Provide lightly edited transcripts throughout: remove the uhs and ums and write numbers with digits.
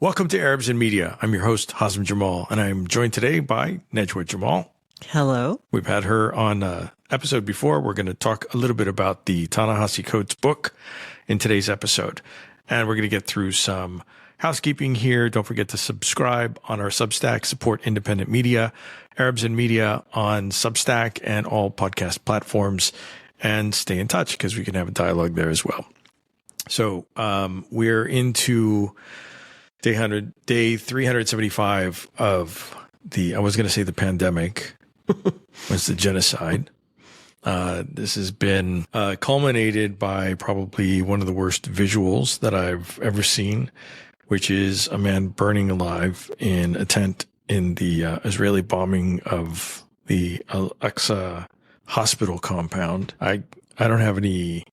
Welcome to Arabs in Media. I'm your host, Hazem Jamal, and I'm joined today by Nejwa Jamal. Hello. We've had her on an episode before. We're going to talk a little bit about the Ta-Nehisi Coates book in today's episode. And we're going to get through some housekeeping here. Don't forget to subscribe on our Substack, support independent media, Arabs in Media on Substack and all podcast platforms, and stay in touch because we can have a dialogue there as well. So we're into day 375 of I was going to say the pandemic, was the genocide. This has been culminated by probably one of the worst visuals that I've ever seen, which is a man burning alive in a tent in the Israeli bombing of the Al-Aqsa hospital compound. I don't have any...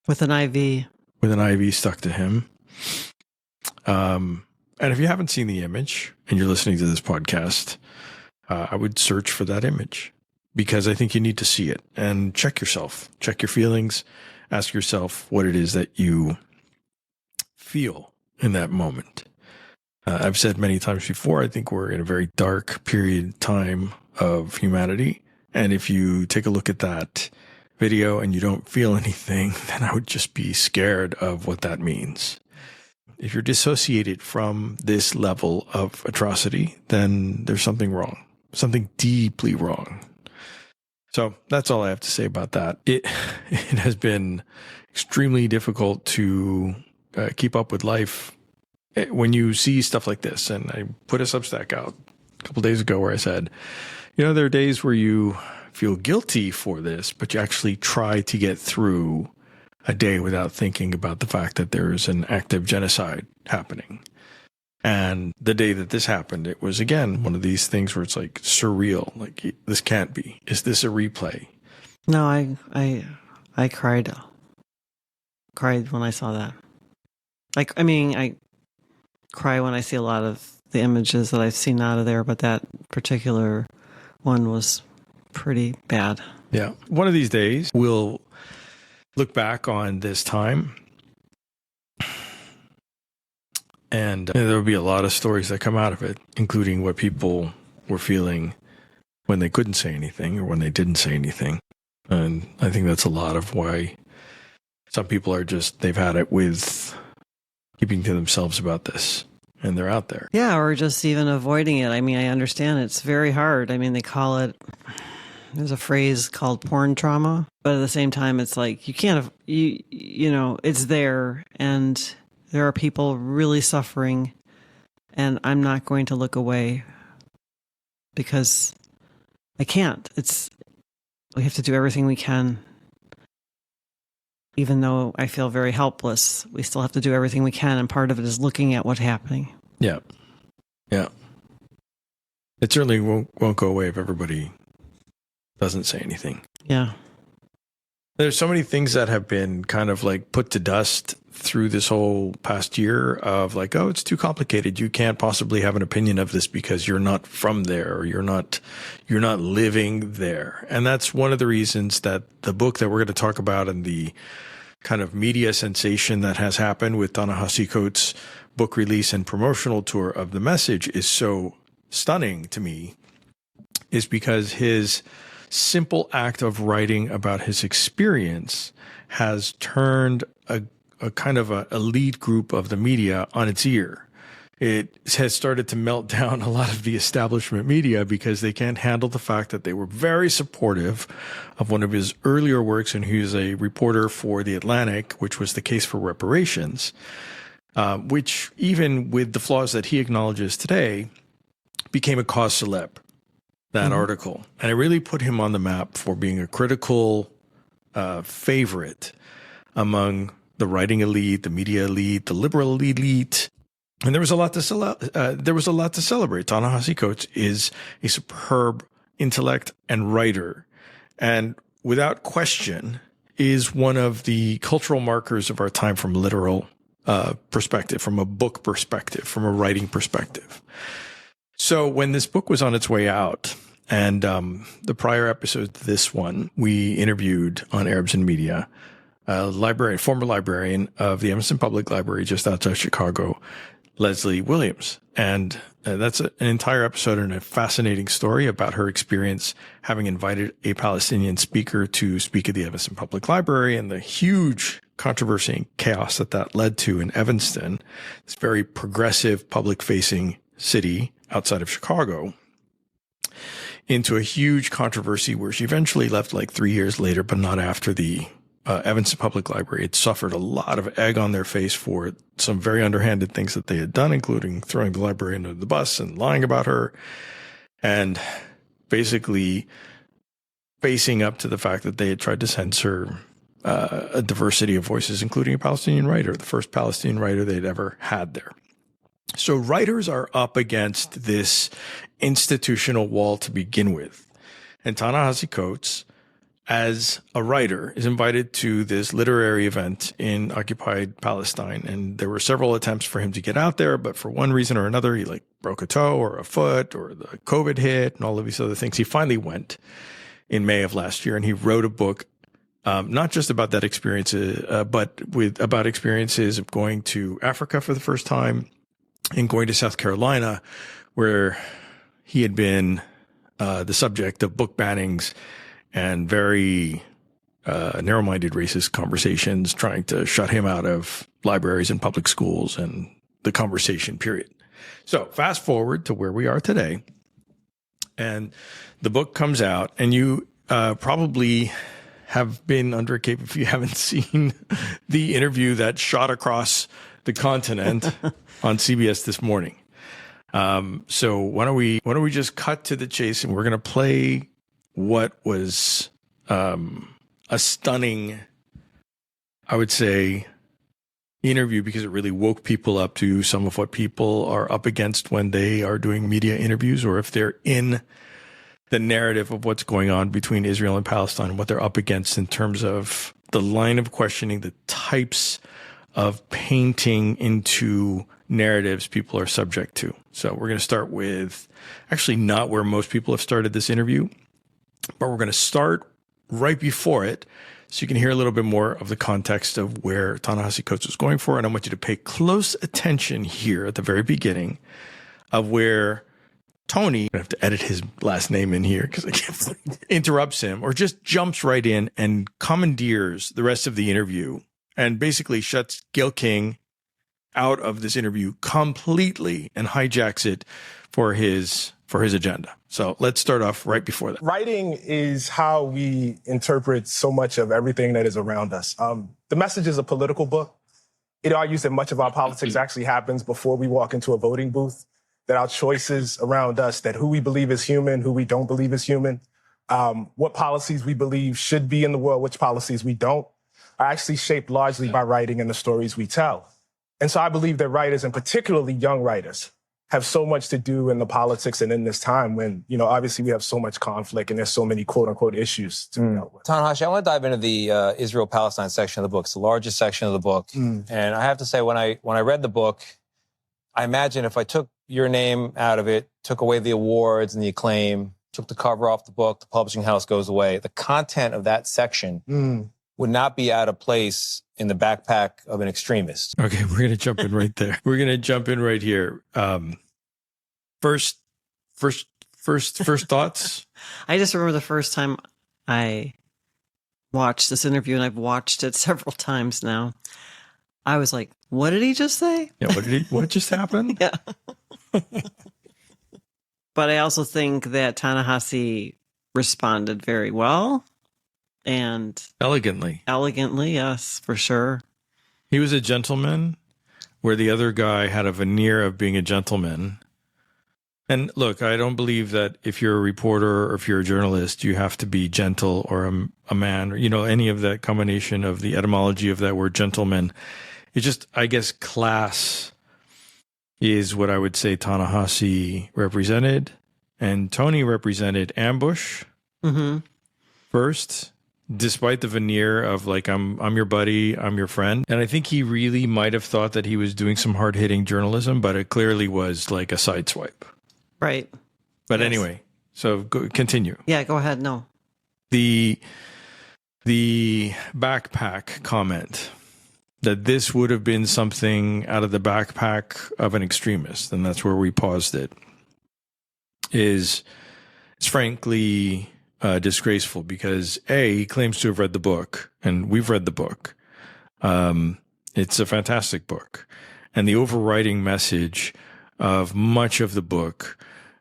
With an IV. With an IV stuck to him. And if you haven't seen the image and you're listening to this podcast, I would search for that image because I think you need to see it and check yourself, check your feelings, ask yourself what it is that you feel in that moment. I've said many times before, I think we're in a very dark period time of humanity. And if you take a look at that video and you don't feel anything, then I would just be scared of what that means. If you're dissociated from this level of atrocity, then there's something wrong, something deeply wrong. So that's all I have to say about that. It has been extremely difficult to keep up with life when you see stuff like this. And I put a Substack out a couple days ago where I said, there are days where you feel guilty for this, but you actually try to get through a day without thinking about the fact that there's an active genocide happening. And the day that this happened, it was, again, one of these things where it's like surreal. Like, this can't be. Is this a replay? No, I cried when I saw that. I cry when I see a lot of the images that I've seen out of there, but that particular one was pretty bad. Yeah. One of these days, we'll look back on this time, and there will be a lot of stories that come out of it, including what people were feeling when they couldn't say anything or when they didn't say anything. And I think that's a lot of why some people are they've had it with keeping to themselves about this, and they're out there. Yeah, or just even avoiding it. I understand it's very hard. They call it... There's a phrase called porn trauma, but at the same time, it's like you can't, it's there, and there are people really suffering, and I'm not going to look away because I can't. We have to do everything we can. Even though I feel very helpless, we still have to do everything we can, and part of it is looking at what's happening. Yeah. Yeah. It certainly won't go away if everybody doesn't say anything. Yeah. There's so many things that have been kind of like put to dust through this whole past year of like, oh, it's too complicated. You can't possibly have an opinion of this because you're not from there, or you're not living there. And that's one of the reasons that the book that we're going to talk about and the kind of media sensation that has happened with Ta-Nehisi Coates' book release and promotional tour of The Message is so stunning to me, is because his simple act of writing about his experience has turned a kind of a elite group of the media on its ear. It has started to melt down a lot of the establishment media because they can't handle the fact that they were very supportive of one of his earlier works, and he was a reporter for The Atlantic, which was the case for reparations, which, even with the flaws that he acknowledges today, became a cause célèbre. That article. And it really put him on the map for being a critical favorite among the writing elite, the media elite, the liberal elite. And there was a lot to celebrate. Ta-Nehisi Coates is a superb intellect and writer, and without question is one of the cultural markers of our time from a literal perspective, from a book perspective, from a writing perspective. So when this book was on its way out, and the prior episode to this one, we interviewed on Arabs in Media a former librarian of the Emerson Public Library just outside Chicago, Leslie Williams. And that's an entire episode and a fascinating story about her experience having invited a Palestinian speaker to speak at the Evanston Public Library and the huge controversy and chaos that led to in Evanston, this very progressive public-facing city outside of Chicago, into a huge controversy where she eventually left like 3 years later, but not after the Evanston Public Library had suffered a lot of egg on their face for some very underhanded things that they had done, including throwing the library under the bus and lying about her, and basically facing up to the fact that they had tried to censor a diversity of voices, including a Palestinian writer, the first Palestinian writer they'd ever had there. So writers are up against this institutional wall to begin with. And Ta-Nehisi Coates, as a writer, is invited to this literary event in occupied Palestine. And there were several attempts for him to get out there, but for one reason or another, he like broke a toe or a foot, or the COVID hit and all of these other things. He finally went in May of last year, and he wrote a book, not just about that experience, but about experiences of going to Africa for the first time and going to South Carolina, where he had been the subject of book bannings and very narrow-minded racist conversations trying to shut him out of libraries and public schools and the conversation period. So fast forward to where we are today, and the book comes out, and you probably have been under a cape if you haven't seen the interview that shot across the continent on CBS This Morning. So why don't we just cut to the chase, and we're going to play what was a stunning, I would say, interview, because it really woke people up to some of what people are up against when they are doing media interviews, or if they're in the narrative of what's going on between Israel and Palestine, and what they're up against in terms of the line of questioning, the types of painting into narratives people are subject to. So we're going to start with actually not where most people have started this interview, but we're going to start right before it, so you can hear a little bit more of the context of where Ta-Nehisi Coates was going for. And I want you to pay close attention here at the very beginning of where Tony, I have to edit his last name in here because I can't, interrupts him, or just jumps right in and commandeers the rest of the interview and basically shuts Gil King out of this interview completely and hijacks it for his agenda. So let's start off right before that. Writing is how we interpret so much of everything that is around us. The Message is a political book. It argues that much of our politics actually happens before we walk into a voting booth, that our choices around us, that who we believe is human, who we don't believe is human, what policies we believe should be in the world, which policies we don't, are actually shaped largely by writing and the stories we tell. And so I believe that writers, and particularly young writers, have so much to do in the politics and in this time when, obviously we have so much conflict and there's so many quote unquote issues to be dealt with. Ta-Nehisi, I want to dive into the Israel-Palestine section of the book. It's the largest section of the book. And I have to say, when I read the book, I imagine if I took your name out of it, took away the awards and the acclaim, took the cover off the book, the publishing house goes away, the content of that section would not be out of place in the backpack of an extremist. Okay, we're going to jump in right there. We're going to jump in right here. First thoughts? I just remember the first time I watched this interview, and I've watched it several times now. I was like, what did he just say? Yeah, what just happened? Yeah. But I also think that Ta-Nehisi responded very well. And elegantly, yes, for sure. He was a gentleman, where the other guy had a veneer of being a gentleman. And look, I don't believe that if you're a reporter or if you're a journalist, you have to be gentle or a man, or, any of that combination of the etymology of that word gentleman. It's just, I guess, class is what I would say Ta-Nehisi represented. And Tony represented ambush first, despite the veneer of like, I'm your buddy, I'm your friend. And I think he really might have thought that he was doing some hard-hitting journalism, but it clearly was like a sideswipe. Right. But anyway, so continue. Yeah, go ahead. No. The backpack comment. that this would have been something out of the backpack of an extremist, and that's where we paused it, is frankly disgraceful because he claims to have read the book, and we've read the book. It's a fantastic book. And the overriding message of much of the book,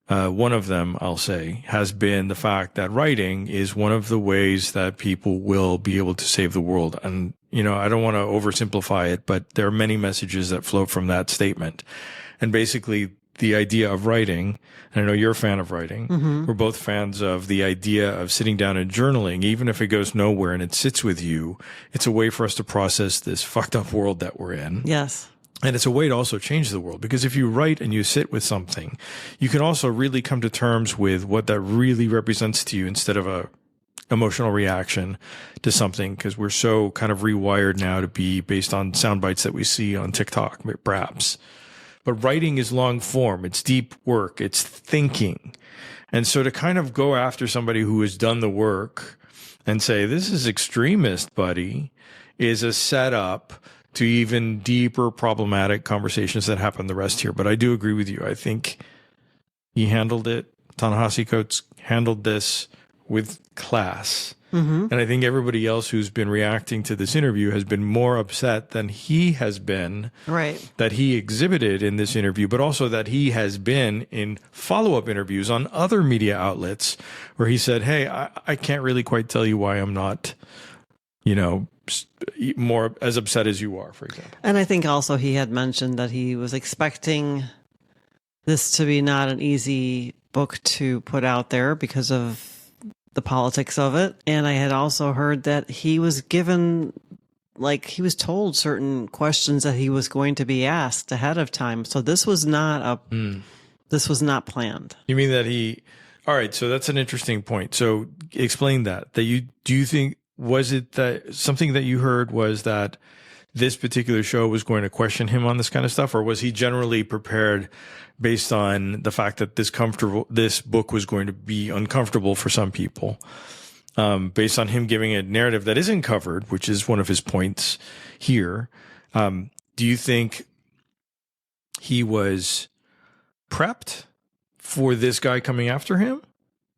one of them, I'll say, has been the fact that writing is one of the ways that people will be able to save the world. And, you know, I don't want to oversimplify it, but there are many messages that flow from that statement. And basically, the idea of writing, and I know you're a fan of writing. Mm-hmm. We're both fans of the idea of sitting down and journaling, even if it goes nowhere and it sits with you. It's a way for us to process this fucked up world that we're in. Yes. And it's a way to also change the world, because if you write and you sit with something, you can also really come to terms with what that really represents to you instead of a emotional reaction to something, because we're so kind of rewired now to be based on sound bites that we see on TikTok, perhaps. But writing is long form. It's deep work. It's thinking. And so to kind of go after somebody who has done the work and say, this is extremist, buddy, is a setup to even deeper problematic conversations that happen the rest here. But I do agree with you. I think he handled it. Ta-Nehisi Coates handled this with class. Mm-hmm. And I think everybody else who's been reacting to this interview has been more upset than he has been, right, that he exhibited in this interview, but also that he has been in follow-up interviews on other media outlets where he said, hey, I can't really quite tell you why I'm not, you know, more as upset as you are, for example. And I think also he had mentioned that he was expecting this to be not an easy book to put out there because of the politics of it. And I had also heard that he was given, like, he was told certain questions that he was going to be asked ahead of time. So this was not this was not planned. You mean that all right, so that's an interesting point. So explain that do you think, was it that something that you heard was that this particular show was going to question him on this kind of stuff, or was he generally prepared based on the fact that this book was going to be uncomfortable for some people, based on him giving a narrative that isn't covered, which is one of his points here? Do you think he was prepped for this guy coming after him?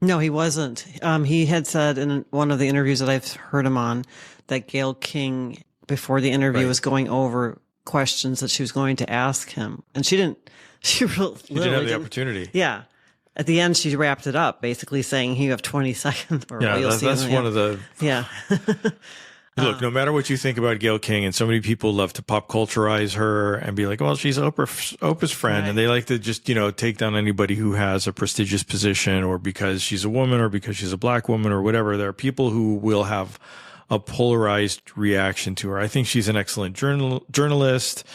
No, he wasn't. He had said in one of the interviews that I've heard him on that Gayle King, before the interview, was going over questions that she was going to ask him. And she didn't have the opportunity. Yeah. At the end, she wrapped it up, basically saying, you have 20 seconds. Or that's one of the... Yeah. Look, no matter what you think about Gayle King, and so many people love to pop culturize her and be like, well, she's Oprah's friend. Right. And they like to just, take down anybody who has a prestigious position, or because she's a woman, or because she's a black woman, or whatever. There are people who will have a polarized reaction to her. I think she's an excellent journalist.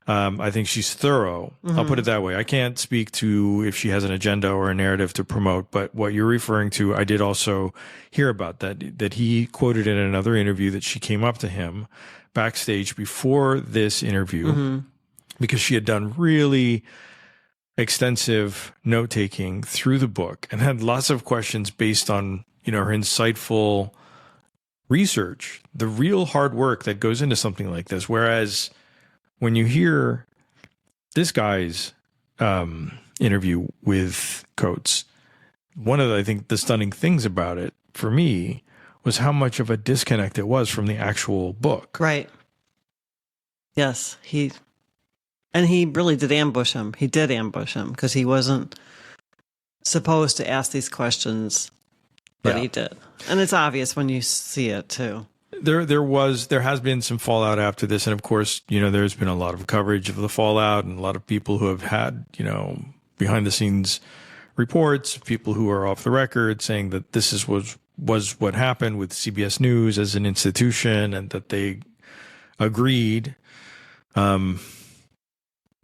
I think she's thorough. Mm-hmm. I'll put it that way. I can't speak to if she has an agenda or a narrative to promote, but what you're referring to, I did also hear about that he quoted in another interview that she came up to him backstage before this interview, mm-hmm. because she had done really extensive note-taking through the book and had lots of questions based on, her insightful research, the real hard work that goes into something like this. Whereas when you hear this guy's interview with Coates, one of I think the stunning things about it for me was how much of a disconnect it was from the actual book. Right. Yes. He really did ambush him. He did ambush him because he wasn't supposed to ask these questions, but he did. And it's obvious when you see it too. There has been some fallout after this. And of course, there's been a lot of coverage of the fallout and a lot of people who have had, behind the scenes reports, people who are off the record saying that this was what happened with CBS News as an institution and that they agreed. But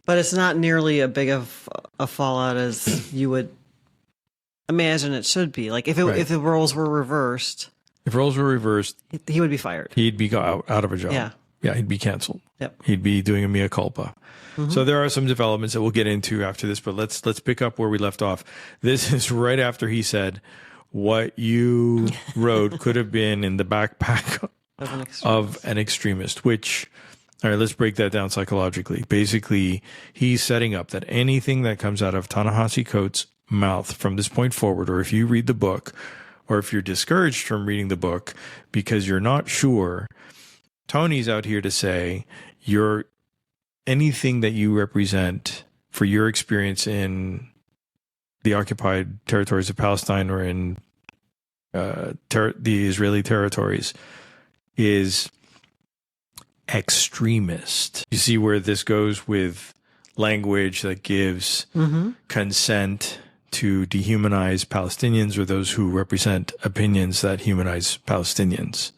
it's not nearly a big of a fallout as you would imagine it should be. Like if the roles were reversed. If roles were reversed, he would be fired. He'd be out of a job. Yeah, he'd be canceled. Yep. He'd be doing a mea culpa. Mm-hmm. So there are some developments that we'll get into after this, but let's pick up where we left off. This is right after he said, what you wrote could have been in the backpack of an extremist, which All right, let's break that down psychologically. Basically, he's setting up that anything that comes out of Ta-Nehisi Coates' mouth from this point forward, or if you read the book, or if you're discouraged from reading the book because you're not sure, Tony's out here to say anything that you represent for your experience in the occupied territories of Palestine or in the Israeli territories is extremist. You see where this goes with language that gives consent to dehumanize Palestinians or those who represent opinions that humanize Palestinians.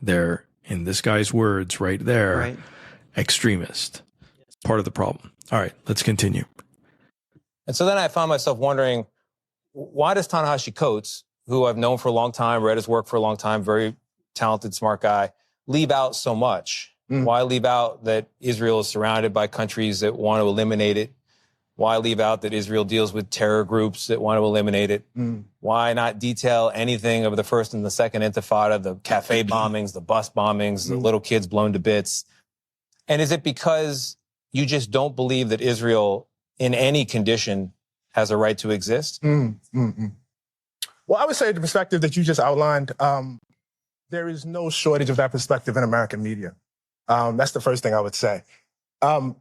They're, in this guy's words right there, extremist. Part of the problem. All right, let's continue. And so then I found myself wondering, why does Ta-Nehisi Coates, who I've known for a long time, read his work for a long time, very talented, smart guy, leave out so much? Why leave out that Israel is surrounded by countries that want to eliminate it? Why leave out that Israel deals with terror groups that want to eliminate it? Why not detail anything of the first and the second intifada, the cafe bombings, the bus bombings, the little kids blown to bits? And is it because you just don't believe that Israel in any condition has a right to exist? Well, I would say the perspective that you just outlined, there is no shortage of that perspective in American media. That's the first thing I would say. I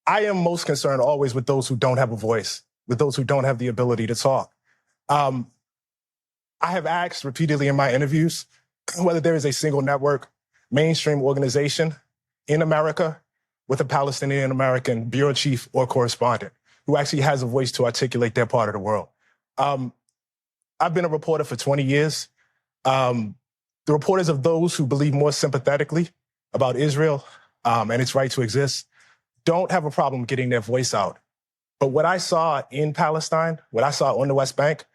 am most concerned always with those who don't have a voice, with those who don't have the ability to talk. I have asked repeatedly in my interviews whether there is a single network, mainstream organization in America with a Palestinian American bureau chief or correspondent who actually has a voice to articulate their part of the world. I've been a reporter for 20 years. The reporters of those who believe more sympathetically about Israel and its right to exist don't have a problem getting their voice out. But what I saw in Palestine, what I saw on the West Bank,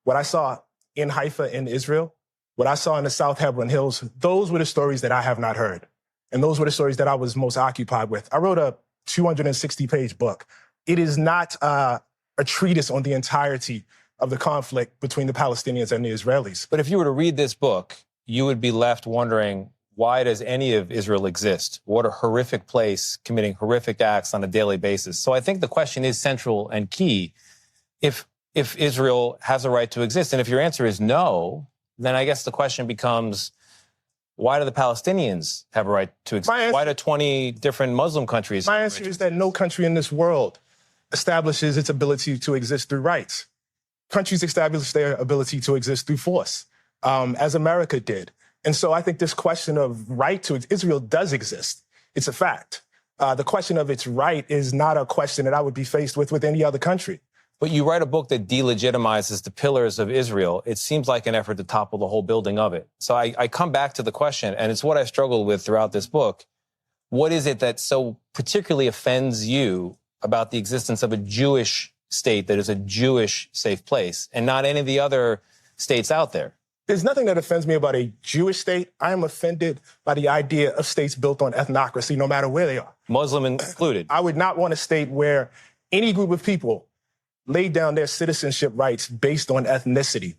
what I saw in Haifa in Israel, what I saw in the South Hebron Hills, those were the stories that I have not heard. And those were the stories that I was most occupied with. I wrote a 260-page book. It is not a treatise on the entirety of the conflict between the Palestinians and the Israelis. But if you were to read this book, you would be left wondering, why does any of Israel exist? What a horrific place committing horrific acts on a daily basis. So I think the question is central and key. If Israel has a right to exist, and if your answer is no, then I guess the question becomes, why do the Palestinians have a right to exist? Why do 20 different Muslim countries? My answer is that no country in this world establishes its ability to exist through rights. Countries establish their ability to exist through force, as America did. And so I think this question of right to Israel does exist. It's a fact. The question of its right is not a question that I would be faced with any other country. But you write a book that delegitimizes the pillars of Israel. It seems like an effort to topple the whole building of it. So I come back to the question, and it's what I struggled with throughout this book. What is it that so particularly offends you about the existence of a Jewish state that is a Jewish safe place and not any of the other states out there? There's nothing that offends me about a Jewish state. I am offended by the idea of states built on ethnocracy, no matter where they are. Muslim included. I would not want a state where any group of people laid down their citizenship rights based on ethnicity.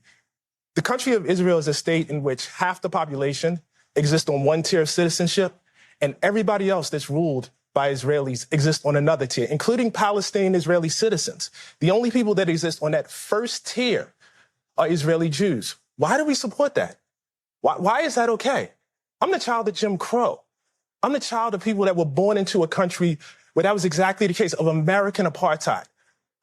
The country of Israel is a state in which half the population exists on one tier of citizenship, and everybody else that's ruled by Israelis exists on another tier, including Palestinian Israeli citizens. The only people that exist on that first tier are Israeli Jews. Why do we support that? Why is that okay? I'm the child of Jim Crow. I'm the child of people that were born into a country where that was exactly the case, of American apartheid.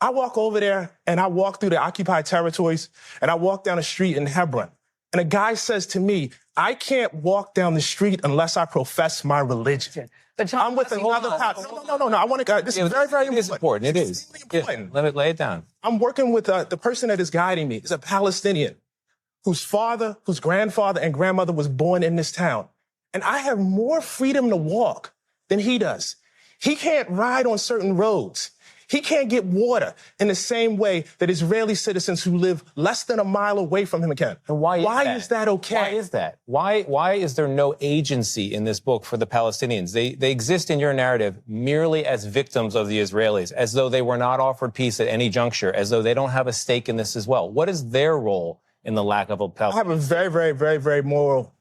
I walk over there and I walk through the occupied territories and I walk down a street in Hebron. And a guy says to me, I can't walk down the street unless I profess my religion. But John, I'm with another pastor. No. I want to. This is very, very important. It is important. It is. Important. Let me lay it down. I'm working with the person that is guiding me is a Palestinian whose father, whose grandfather and grandmother was born in this town. And I have more freedom to walk than he does. He can't ride on certain roads. He can't get water in the same way that Israeli citizens who live less than a mile away from him can. And why is that okay? Why is that? Why is there no agency in this book for the Palestinians? They exist in your narrative merely as victims of the Israelis, as though they were not offered peace at any juncture, as though they don't have a stake in this as well. What is their role in the lack of a Palestinian? I have a very, very, very, very moral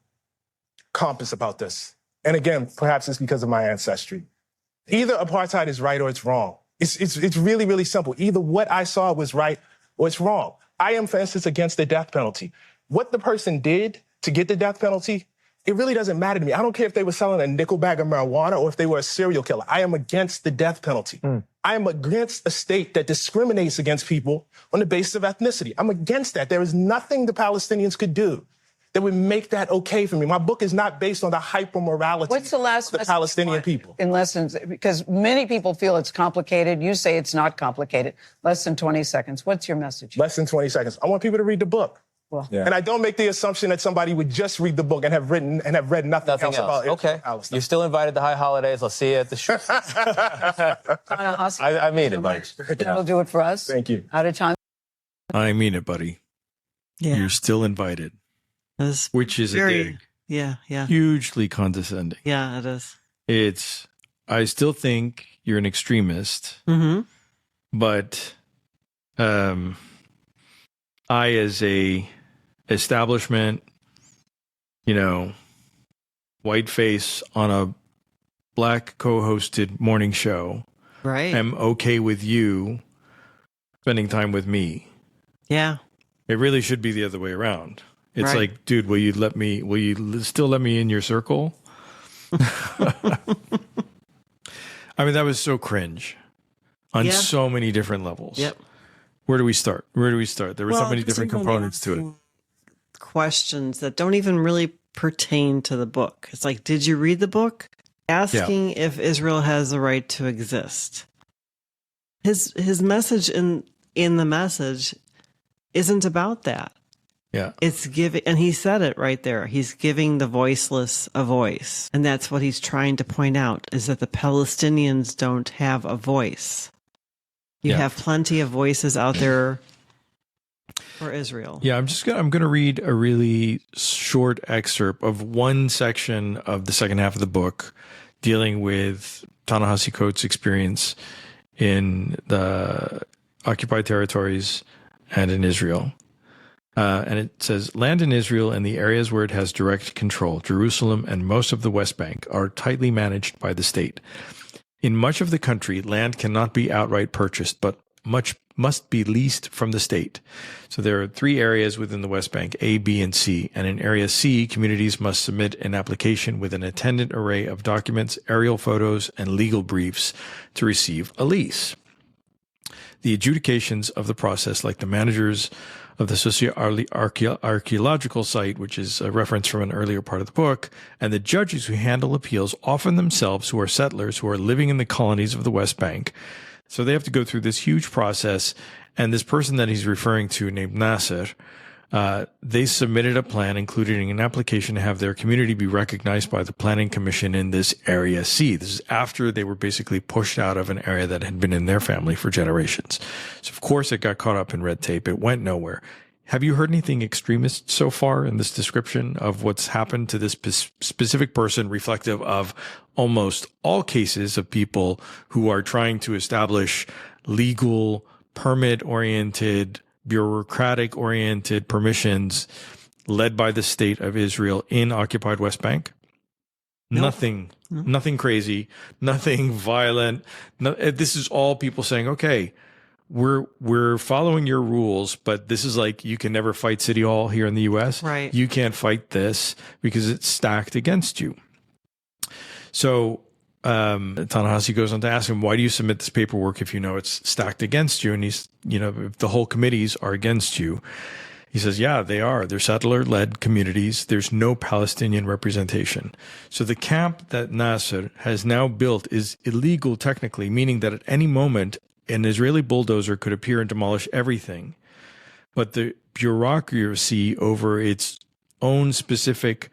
compass about this. And again, perhaps it's because of my ancestry. Either apartheid is right or it's wrong. It's really, really simple. Either what I saw was right or it's wrong. I am, for instance, against the death penalty. What the person did to get the death penalty, it really doesn't matter to me. I don't care if they were selling a nickel bag of marijuana or if they were a serial killer. I am against the death penalty. I am against a state that discriminates against people on the basis of ethnicity. I'm against that. There is nothing the Palestinians could do that would make that okay for me. My book is not based on the hyper-morality What's the last of the Palestinian people. In lessons, because many people feel it's complicated. You say it's not complicated. Less than 20 seconds. What's your message? Less than 20 seconds. I want people to read the book. Well, And I don't make the assumption that somebody would just read the book and have read nothing else about it. Okay. You're still invited to High Holidays. I'll see you at the show. I mean it, buddy. That'll do it for us. Thank you. Out of time. I mean it, buddy. Yeah. You're still invited, It's which is a dig. Yeah. Hugely condescending. Yeah, it is. I still think you're an extremist, but I, as a establishment, white face on a black co-hosted morning show, Right. am okay with you spending time with me. Yeah. It really should be the other way around. It's Right. like, dude, will you still let me in your circle? I mean, that was so cringe on so many different levels. Yep. Where do we start? There were so many different components to it. Questions that don't even really pertain to the book. It's like, did you read the book? Asking if Israel has the right to exist. His message in the message isn't about that. Yeah. It's giving, and he said it right there. He's giving the voiceless a voice. And that's what he's trying to point out, is that the Palestinians don't have a voice. You have plenty of voices out there for Israel. Yeah, I'm going to read a really short excerpt of one section of the second half of the book dealing with Ta-Nehisi Coates' experience in the occupied territories and in Israel. And it says, land in Israel and the areas where it has direct control, Jerusalem and most of the West Bank, are tightly managed by the state. In much of the country, land cannot be outright purchased, but much must be leased from the state. So there are 3 areas within the West Bank, A, B, and C. And in Area C, communities must submit an application with an attendant array of documents, aerial photos, and legal briefs to receive a lease. The adjudications of the process, like the managers of the socio-archaeological site, which is a reference from an earlier part of the book, and the judges who handle appeals, often themselves who are settlers who are living in the colonies of the West Bank. So they have to go through this huge process. And this person that he's referring to, named Nasser, they submitted a plan, including an application to have their community be recognized by the Planning Commission in this Area C. This is after they were basically pushed out of an area that had been in their family for generations. So, of course, it got caught up in red tape. It went nowhere. Have you heard anything extremist so far in this description of what's happened to this specific person, reflective of almost all cases of people who are trying to establish legal, permit-oriented, bureaucratic-oriented permissions led by the state of Israel in occupied West Bank? Nope. Nothing crazy, nothing violent. This is all people saying, okay, we're following your rules, but this is like, you can never fight City Hall here in the U.S. Right. You can't fight this because it's stacked against you. So Ta-Nehisi goes on to ask him, why do you submit this paperwork if you know it's stacked against you? And he's, if the whole committees are against you. He says, yeah, they are. They're settler-led communities. There's no Palestinian representation. So the camp that Nasser has now built is illegal technically, meaning that at any moment, an Israeli bulldozer could appear and demolish everything. But the bureaucracy over its own specific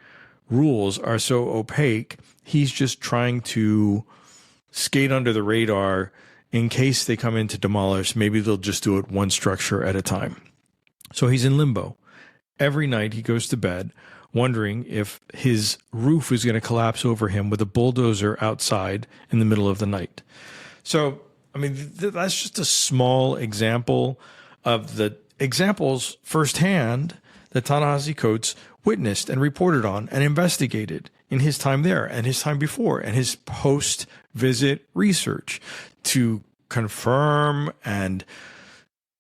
rules are so opaque, he's just trying to skate under the radar in case they come in to demolish. Maybe they'll just do it one structure at a time. So he's in limbo. Every night he goes to bed wondering if his roof is going to collapse over him with a bulldozer outside in the middle of the night. So, I mean, that's just a small example of the examples firsthand that Ta-Nehisi Coates witnessed and reported on and investigated in his time there and his time before and his post-visit research to confirm and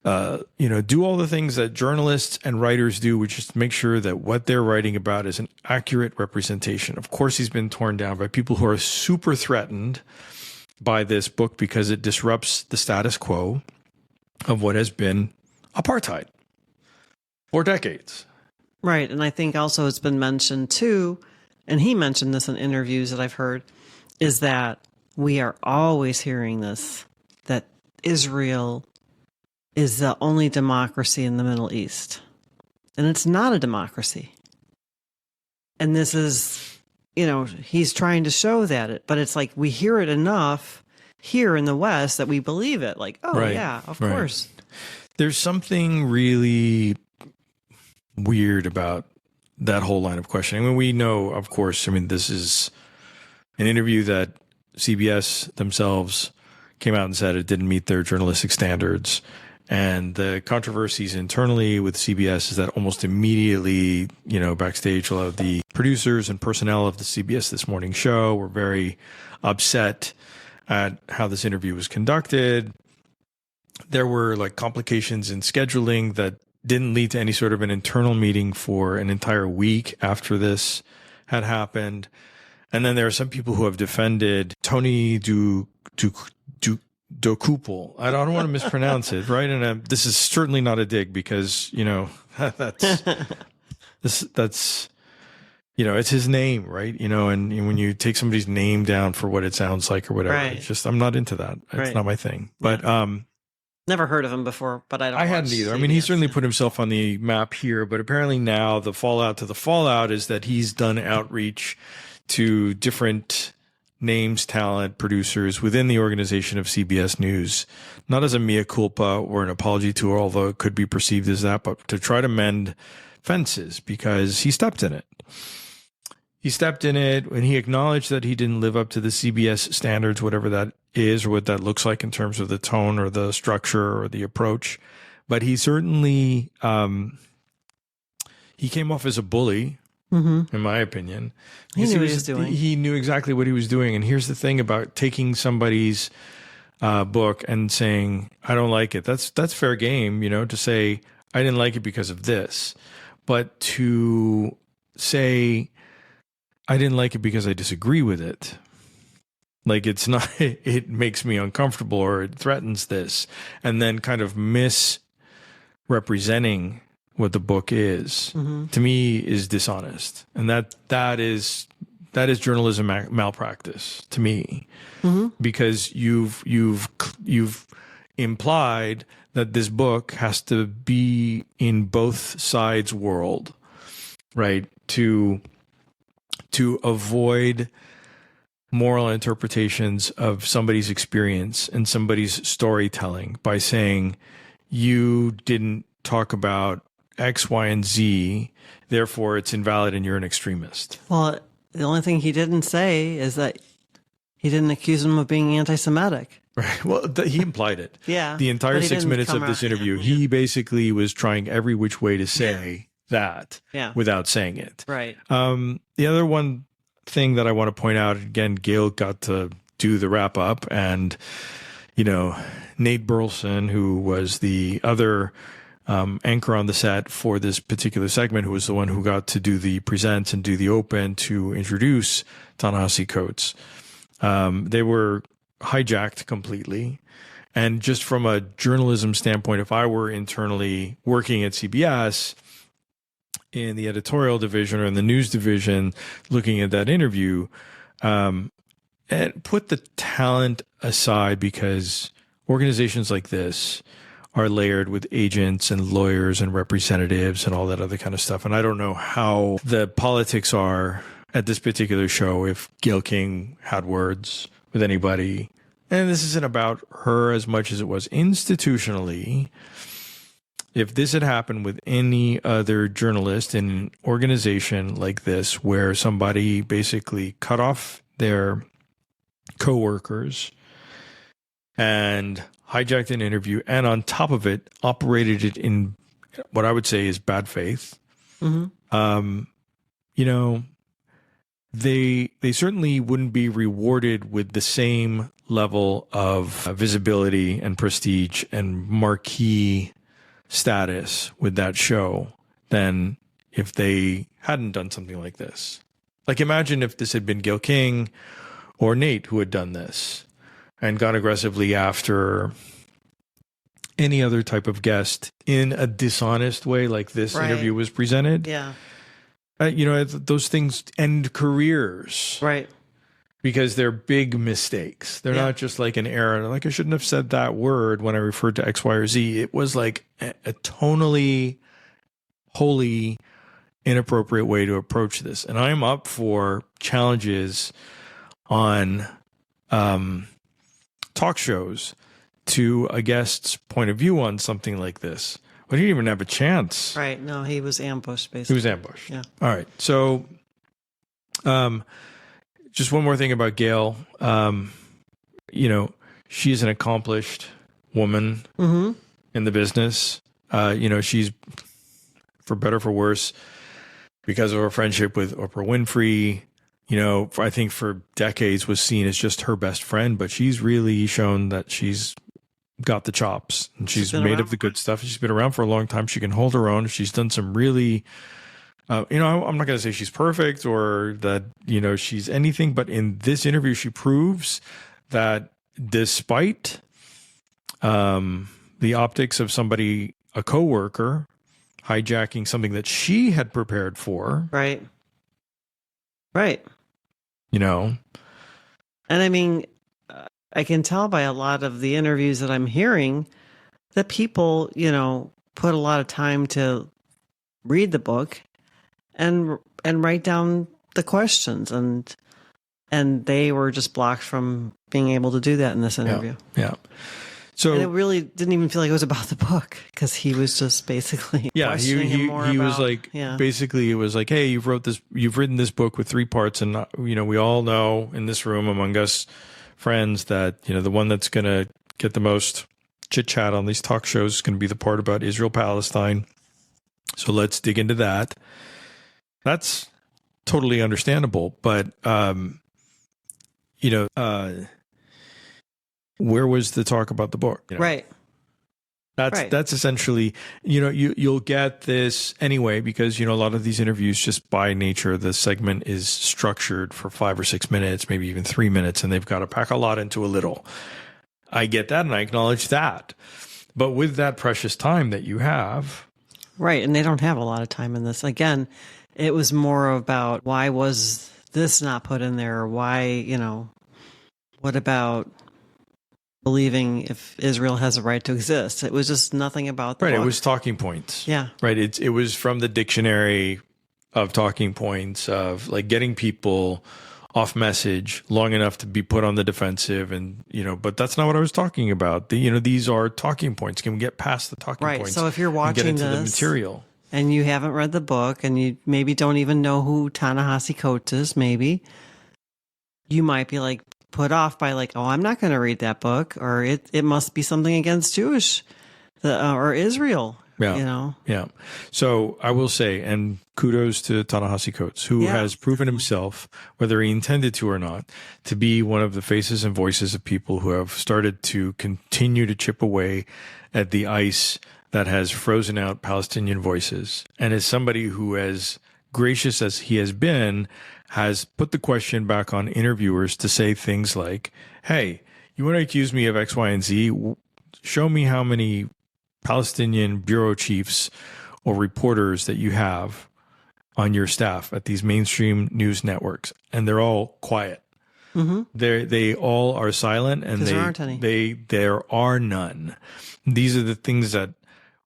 do all the things that journalists and writers do, which is to make sure that what they're writing about is an accurate representation. Of course, he's been torn down by people who are super threatened by this book because it disrupts the status quo of what has been apartheid for decades. Right. And I think also it's been mentioned too, and he mentioned this in interviews that I've heard, is that we are always hearing this, that Israel is the only democracy in the Middle East. And it's not a democracy. And this is, he's trying to show that but it's like we hear it enough here in the West that we believe it. Like, oh, right. Yeah, of course. There's something really weird about that whole line of questioning. I mean, we know, of course, this is an interview that CBS themselves came out and said it didn't meet their journalistic standards. And the controversies internally with CBS is that almost immediately, backstage, a lot of the producers and personnel of the CBS This Morning show were very upset at how this interview was conducted. There were complications in scheduling that didn't lead to any sort of an internal meeting for an entire week after this had happened. And then there are some people who have defended Tony Dokupel. I don't want to mispronounce it, right? And this is certainly not a dig because, that's it's his name, right? And when you take somebody's name down for what it sounds like or whatever, right. It's just, I'm not into that. It's right. not my thing. But, never heard of him before, but I hadn't either. CBS. He certainly put himself on the map here, but apparently now the fallout is that he's done outreach to different names, talent, producers within the organization of CBS News, not as a mea culpa or an apology to her, although it could be perceived as that, but to try to mend fences because he stepped in it. He stepped in it when he acknowledged that he didn't live up to the CBS standards, whatever that is or what that looks like in terms of the tone or the structure or the approach. But he certainly, he came off as a bully, in my opinion. He knew what he was doing. He knew exactly what he was doing. And here's the thing about taking somebody's book and saying, I don't like it. That's fair game, to say, I didn't like it because of this. But to say, I didn't like it because I disagree with it. It's not, it makes me uncomfortable or it threatens this. And then kind of misrepresenting what the book is, to me, is dishonest. And that is journalism malpractice to me, because you've implied that this book has to be in both sides' world, right? To avoid moral interpretations of somebody's experience and somebody's storytelling by saying you didn't talk about X, Y, and Z, therefore it's invalid and you're an extremist. Well, the only thing he didn't say is that he didn't accuse him of being anti-Semitic. Right. Well, he implied it. Yeah. The entire 6 minutes of this interview, he basically was trying every which way to say that without saying it. Right. The other one thing that I want to point out, again, Gail got to do the wrap up, and, Nate Burleson, who was the other anchor on the set for this particular segment, who was the one who got to do the presents and do the open to introduce Ta-Nehisi Coates. They were hijacked completely. And just from a journalism standpoint, if I were internally working at CBS in the editorial division or in the news division, looking at that interview, and put the talent aside, because organizations like this are layered with agents and lawyers and representatives and all that other kind of stuff. And I don't know how the politics are at this particular show, if Gail King had words with anybody. And this isn't about her as much as it was institutionally. If this had happened with any other journalist in an organization like this, where somebody basically cut off their coworkers and hijacked an interview, and on top of it, operated it in what I would say is bad faith, they certainly wouldn't be rewarded with the same level of visibility and prestige and marquee status with that show than if they hadn't done something like this. Like, imagine if this had been Gil King or Nate who had done this and gone aggressively after any other type of guest in a dishonest way, like this interview was presented. Yeah. Those things end careers. Right. Because they're big mistakes. They're not just like an error. Like, I shouldn't have said that word when I referred to X, Y, or Z. It was like a tonally, wholly inappropriate way to approach this. And I'm up for challenges on talk shows to a guest's point of view on something like this. Well, he didn't even have a chance. Right. No, he was ambushed, basically. He was ambushed. Yeah. All right. So, just one more thing about Gail. She's an accomplished woman in the business. She's, for better or for worse, because of her friendship with Oprah Winfrey, I think for decades was seen as just her best friend, but she's really shown that she's got the chops and she's made of the good stuff. She's been around for a long time. She can hold her own. She's done some really, I'm not going to say she's perfect or that, she's anything, but in this interview, she proves that despite the optics of somebody, a coworker, hijacking something that she had prepared for. Right. And I mean, I can tell by a lot of the interviews that I'm hearing that people, put a lot of time to read the book and write down the questions, and they were just blocked from being able to do that in this interview. Yeah. So and it really didn't even feel like it was about the book because he was just basically questioning him more he about, was like basically it was like, hey, you've written this book with 3 parts, and we all know in this room among us friends that the one that's going to get the most chit chat on these talk shows is going to be the part about Israel Palestine. So let's dig into that. That's totally understandable, but where was the talk about the book? Right. That's essentially, you'll get this anyway, because, a lot of these interviews, just by nature, the segment is structured for 5 or 6 minutes, maybe even 3 minutes, and they've got to pack a lot into a little. I get that, and I acknowledge that. But with that precious time that you have. Right. And they don't have a lot of time in this. Again, it was more about why was this not put in there? Or why, what about believing if Israel has a right to exist? It was just nothing about the book. It was talking points. Yeah. Right. It was from the dictionary of talking points of like getting people off message long enough to be put on the defensive, and but that's not what I was talking about. These are talking points. Can we get past the talking points? Right. So if you're watching and get into this the material, and you haven't read the book, and you maybe don't even know who Ta-Nehisi Coates is, maybe you might be like put off by like, oh, I'm not going to read that book, or it must be something against Jewish or Israel. Yeah. So I will say, and kudos to Ta-Nehisi Coates, who has proven himself, whether he intended to or not, to be one of the faces and voices of people who have started to continue to chip away at the ice that has frozen out Palestinian voices. And as somebody who, as gracious as he has been, has put the question back on interviewers to say things like, hey, you want to accuse me of X, Y, and Z? Show me how many Palestinian bureau chiefs or reporters that you have on your staff at these mainstream news networks, and they're all quiet. Mm-hmm. They all are silent, and there aren't any. There are none. These are the things that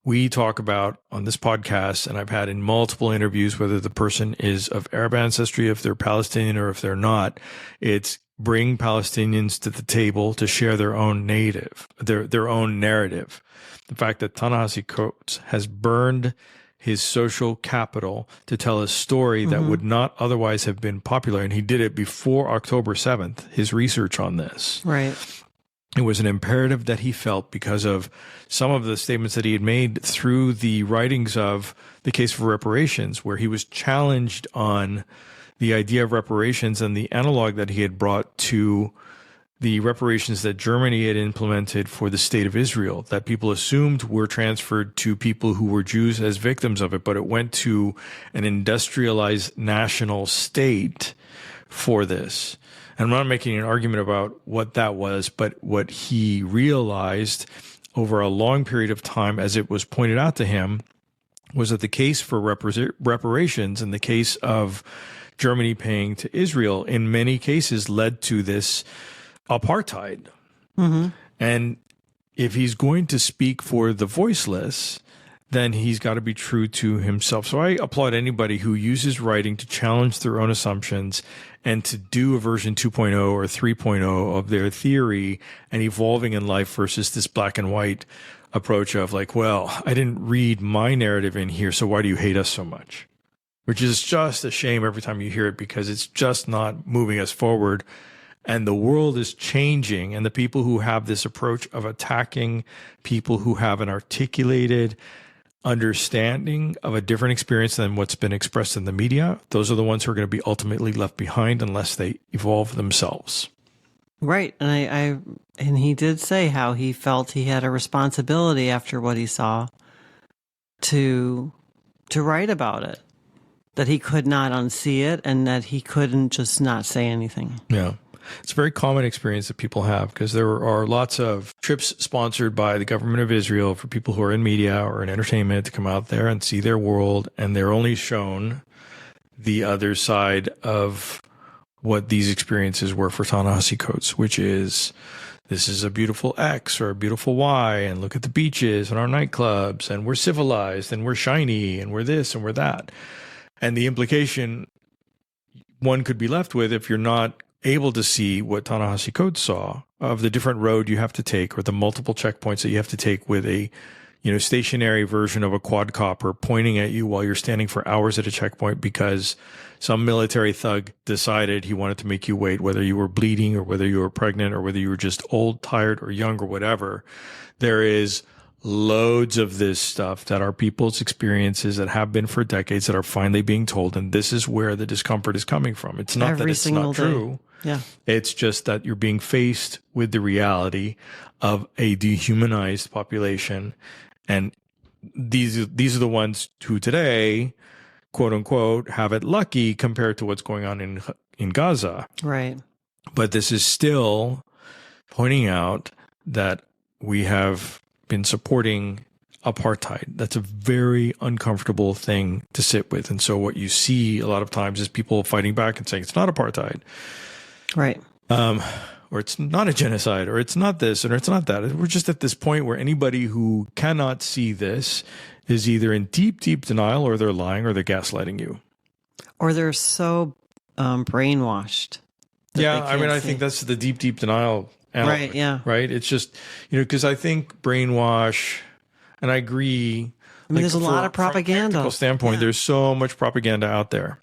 we talk about on this podcast, and I've had in multiple interviews, whether the person is of Arab ancestry, if they're Palestinian, or if they're not. It's bring Palestinians to the table to share their own their own narrative. The fact that Ta-Nehisi Coates has burned his social capital to tell a story that would not otherwise have been popular, and he did it before October 7th, his research on this. Right. It was an imperative that he felt because of some of the statements that he had made through the writings of the case for reparations, where he was challenged on the idea of reparations and the analog that he had brought to the reparations that Germany had implemented for the state of Israel, that people assumed were transferred to people who were Jews as victims of it, but it went to an industrialized national state for this. And I'm not making an argument about what that was, but what he realized over a long period of time, as it was pointed out to him, was that the case for reparations and the case of Germany paying to Israel in many cases led to this apartheid. Mm-hmm. And if he's going to speak for the voiceless, then he's got to be true to himself. So I applaud anybody who uses writing to challenge their own assumptions and to do a version 2.0 or 3.0 of their theory and evolving in life versus this black and white approach of like, well, I didn't read my narrative in here, so why do you hate us so much? Which is just a shame every time you hear it, because it's just not moving us forward. And the world is changing, and the people who have this approach of attacking people who have an articulated understanding of a different experience than what's been expressed in the media, those are the ones who are going to be ultimately left behind unless they evolve themselves. Right. And and he did say how he felt he had a responsibility after what he saw to write about it, that he could not unsee it and that he couldn't just not say anything. Yeah. It's a very common experience that people have, because there are lots of trips sponsored by the government of Israel for people who are in media or in entertainment to come out there and see their world, and they're only shown the other side of what these experiences were for Ta-Nehisi Coates, which is, this is a beautiful X or a beautiful Y, and look at the beaches and our nightclubs, and we're civilized and we're shiny and we're this and we're that. And the implication one could be left with, if you're not able to see what Ta-Nehisi Coates saw, of the different road you have to take or the multiple checkpoints that you have to take with a, stationary version of a quadcopter pointing at you while you're standing for hours at a checkpoint because some military thug decided he wanted to make you wait, whether you were bleeding or whether you were pregnant or whether you were just old, tired, or young or whatever. There is loads of this stuff that are people's experiences that have been for decades that are finally being told. And this is where the discomfort is coming from. It's not that it's not true. Yeah. It's just that you're being faced with the reality of a dehumanized population. And these are the ones who today, quote unquote, have it lucky compared to what's going on in Gaza. Right. But this is still pointing out that we have been supporting apartheid. That's a very uncomfortable thing to sit with. And so what you see a lot of times is people fighting back and saying it's not apartheid. Right. Or it's not a genocide, or it's not this, or it's not that. We're just at this point where anybody who cannot see this is either in deep, deep denial, or they're lying, or they're gaslighting you. Or they're so brainwashed. Yeah, I think that's the deep, deep denial element, right, yeah. Right? It's just, because I think brainwash, and I agree. I mean, there's a lot of propaganda. From a practical standpoint, there's so much propaganda out there.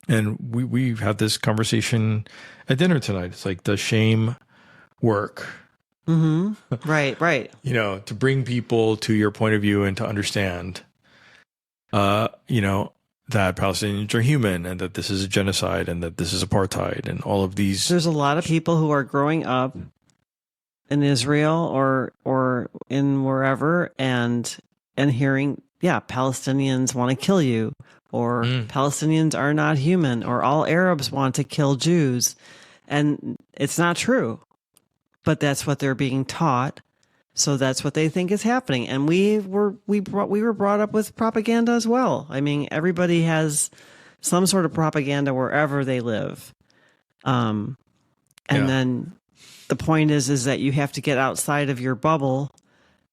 And we've had this conversation at dinner tonight. It's like, does shame work? Mm-hmm. Right. To bring people to your point of view and to understand, that Palestinians are human and that this is a genocide and that this is apartheid and all of these. There's a lot of people who are growing up in Israel or in wherever and hearing, Palestinians want to kill you, or Palestinians are not human, or all Arabs want to kill Jews. And it's not true, but that's what they're being taught. So that's what they think is happening. And we were brought up with propaganda as well. I mean, everybody has some sort of propaganda wherever they live. And then the point is that you have to get outside of your bubble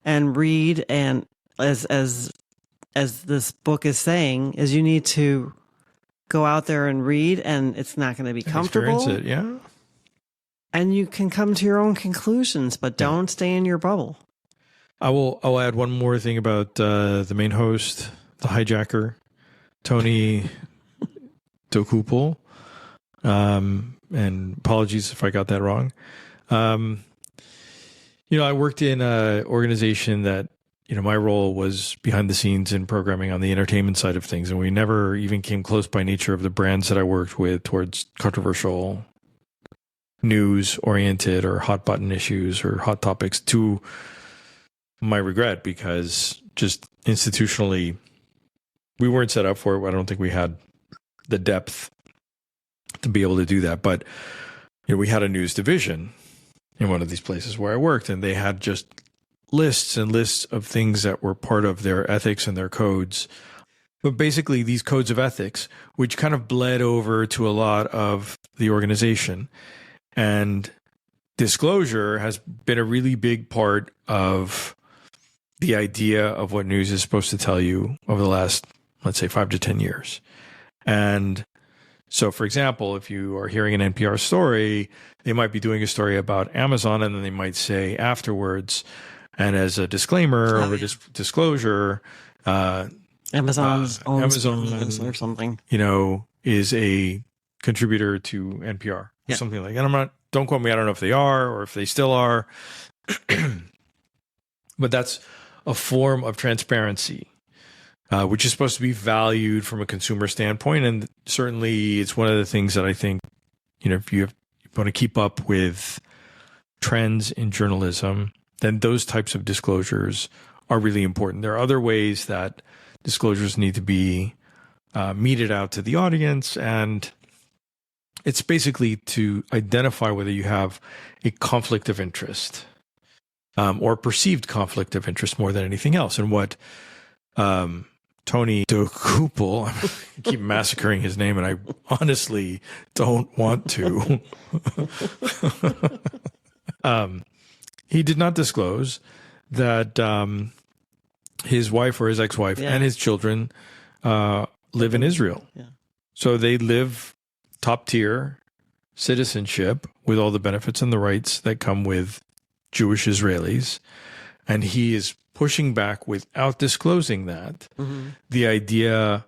and read, and as this book is saying, is you need to go out there and read, and it's not going to be comfortable. Experience it, yeah. And you can come to your own conclusions, but don't stay in your bubble. I'll add one more thing about the main host, the hijacker, Tony Dokupul. And apologies if I got that wrong. I worked in an organization that my role was behind the scenes in programming on the entertainment side of things. And we never even came close by nature of the brands that I worked with towards controversial news oriented or hot button issues or hot topics, to my regret, because just institutionally, we weren't set up for it. I don't think we had the depth to be able to do that. But we had a news division in one of these places where I worked, and they had just lists and lists of things that were part of their ethics and their codes. But basically these codes of ethics, which kind of bled over to a lot of the organization. And disclosure has been a really big part of the idea of what news is supposed to tell you over the last, let's say, 5 to 10 years. And so, for example, if you are hearing an NPR story, they might be doing a story about Amazon, and then they might say afterwards, and as a disclaimer or disclosure, Amazon owns Amazon or something, is a contributor to NPR or something like that. And don't quote me, I don't know if they are or if they still are, but that's a form of transparency, which is supposed to be valued from a consumer standpoint. And certainly it's one of the things that I think, if you want to keep up with trends in journalism, then those types of disclosures are really important. There are other ways that disclosures need to be meted out to the audience, and it's basically to identify whether you have a conflict of interest or perceived conflict of interest more than anything else. And what Tony DeCouple, I keep massacring his name, and I honestly don't want to. He did not disclose that his wife or his ex-wife and his children live in Israel. Yeah. So they live top-tier citizenship with all the benefits and the rights that come with Jewish Israelis. And he is pushing back without disclosing that. Mm-hmm. The idea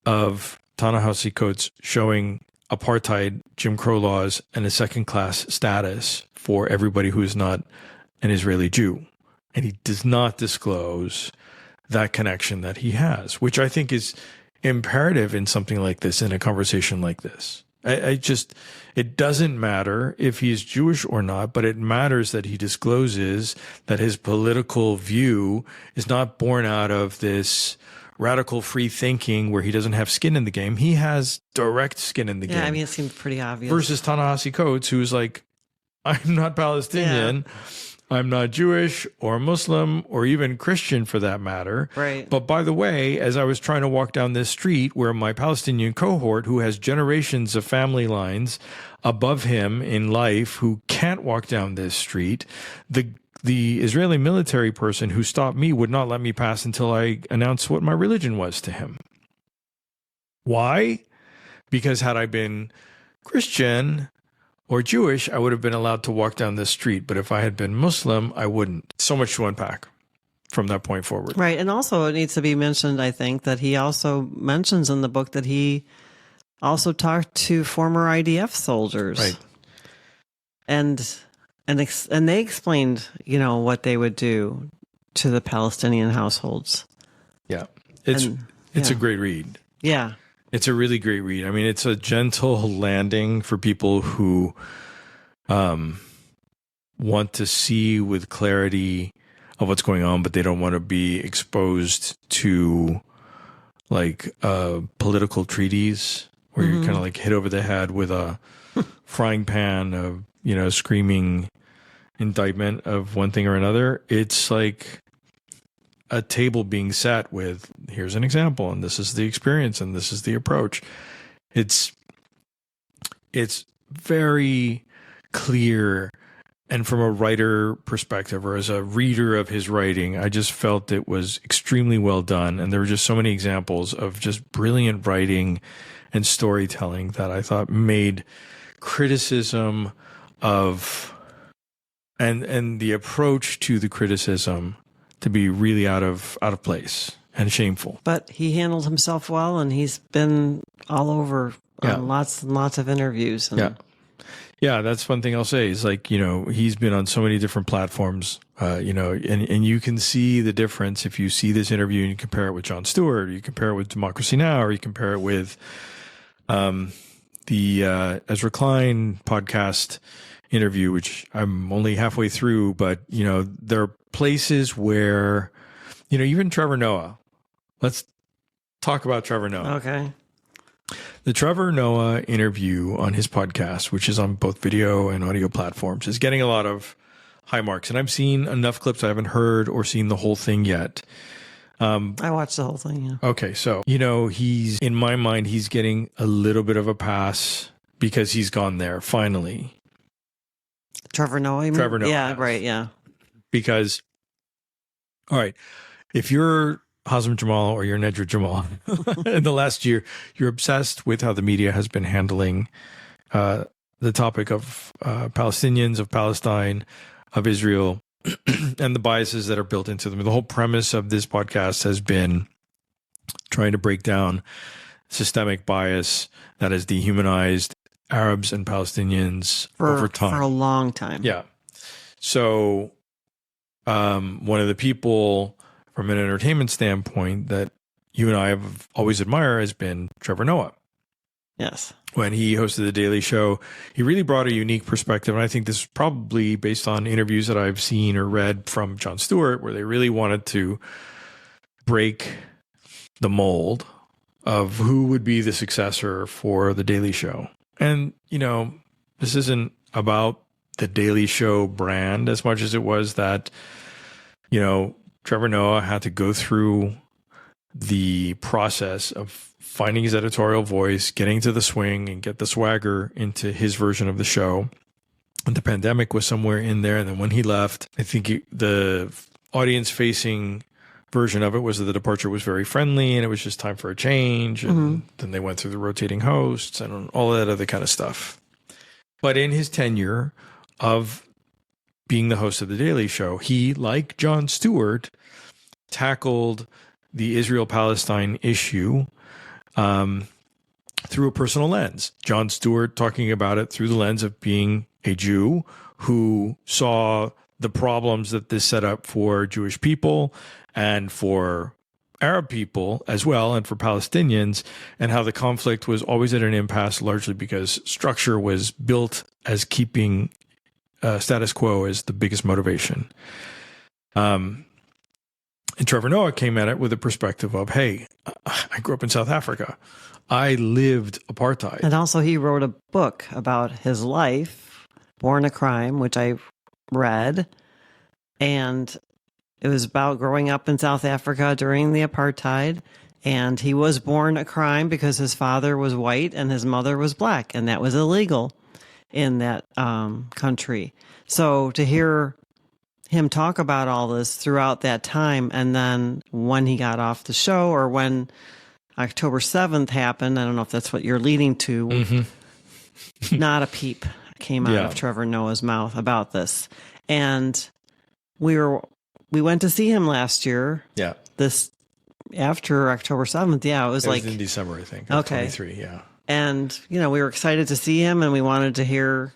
of Ta-Nehisi Coates showing apartheid, Jim Crow laws, and a second-class status for everybody who is not an Israeli Jew. And he does not disclose that connection that he has, which I think is imperative in something like this, in a conversation like this. It doesn't matter if he's Jewish or not, but it matters that he discloses that his political view is not born out of this radical free thinking where he doesn't have skin in the game. He has direct skin in the game. Yeah, I mean, it seems pretty obvious. Versus Ta-Nehisi Coates, who's like, I'm not Palestinian. Yeah. I'm not Jewish or Muslim or even Christian for that matter. Right. But by the way, as I was trying to walk down this street where my Palestinian cohort, who has generations of family lines above him in life, who can't walk down this street, the Israeli military person who stopped me would not let me pass until I announced what my religion was to him. Why? Because had I been Christian or Jewish, I would have been allowed to walk down this street. But if I had been Muslim, I wouldn't. So much to unpack from that point forward. Right. And also it needs to be mentioned, I think, that he also mentions in the book that he also talked to former IDF soldiers. Right. And they explained, what they would do to the Palestinian households. Yeah. It's a great read. Yeah. It's a really great read. I mean, it's a gentle landing for people who want to see with clarity of what's going on, but they don't want to be exposed to political treaties where you're kind of hit over the head with a frying pan of, screaming indictment of one thing or another. It's like a table being set with, here's an example, and this is the experience, and this is the approach. It's very clear, and from a writer perspective, or as a reader of his writing, I just felt it was extremely well done, and there were just so many examples of just brilliant writing and storytelling that I thought made criticism of and the approach to the criticism to be really out of place and shameful. But he handled himself well, and he's been all over on lots and lots of interviews. And Yeah, that's one thing I'll say is like, he's been on so many different platforms, and you can see the difference if you see this interview and you compare it with Jon Stewart, or you compare it with Democracy Now!, or you compare it with the Ezra Klein podcast interview, which I'm only halfway through, but, there are places where, even Trevor Noah. Let's talk about Trevor Noah. Okay. The Trevor Noah interview on his podcast, which is on both video and audio platforms, is getting a lot of high marks. And I've seen enough clips. I haven't heard or seen the whole thing yet. I watched the whole thing, yeah. Okay, so, in my mind, he's getting a little bit of a pass because he's gone there, finally. Trevor Noah? You mean? Trevor Noah. Yeah, right, yeah. Because, all right, if you're Hazem Jamal or you're Nedra Jamal in the last year, you're obsessed with how the media has been handling the topic of Palestinians, of Palestine, of Israel, and the biases that are built into them. The whole premise of this podcast has been trying to break down systemic bias that has dehumanized Arabs and Palestinians over time. For a long time. Yeah. So one of the people from an entertainment standpoint that you and I have always admired has been Trevor Noah. Yes. When he hosted The Daily Show, he really brought a unique perspective. And I think this is probably based on interviews that I've seen or read from Jon Stewart, where they really wanted to break the mold of who would be the successor for The Daily Show. And, this isn't about The Daily Show brand as much as it was that, Trevor Noah had to go through the process of finding his editorial voice, getting to the swing and get the swagger into his version of the show. And the pandemic was somewhere in there. And then when he left, I think the audience facing version of it was that the departure was very friendly and it was just time for a change. And then they went through the rotating hosts and all that other kind of stuff. But in his tenure of being the host of The Daily Show, he, like Jon Stewart, tackled the Israel-Palestine issue through a personal lens. Jon Stewart talking about it through the lens of being a Jew who saw the problems that this set up for Jewish people and for Arab people as well, and for Palestinians, and how the conflict was always at an impasse, largely because structure was built as keeping status quo as the biggest motivation. And Trevor Noah came at it with a perspective of, hey, I grew up in South Africa. I lived apartheid. And also he wrote a book about his life, Born a Crime, which I read. And it was about growing up in South Africa during the apartheid. And he was born a crime because his father was white and his mother was black. And that was illegal in that country. So to hear him talk about all this throughout that time, and then when he got off the show, or when October 7th happened, I don't know if that's what you're leading to, not a peep came out of Trevor Noah's mouth about this. And we went to see him last year. Yeah. This after October 7th. Yeah, it was like in December, I think. Okay. 23, yeah. And, we were excited to see him, and we wanted to hear,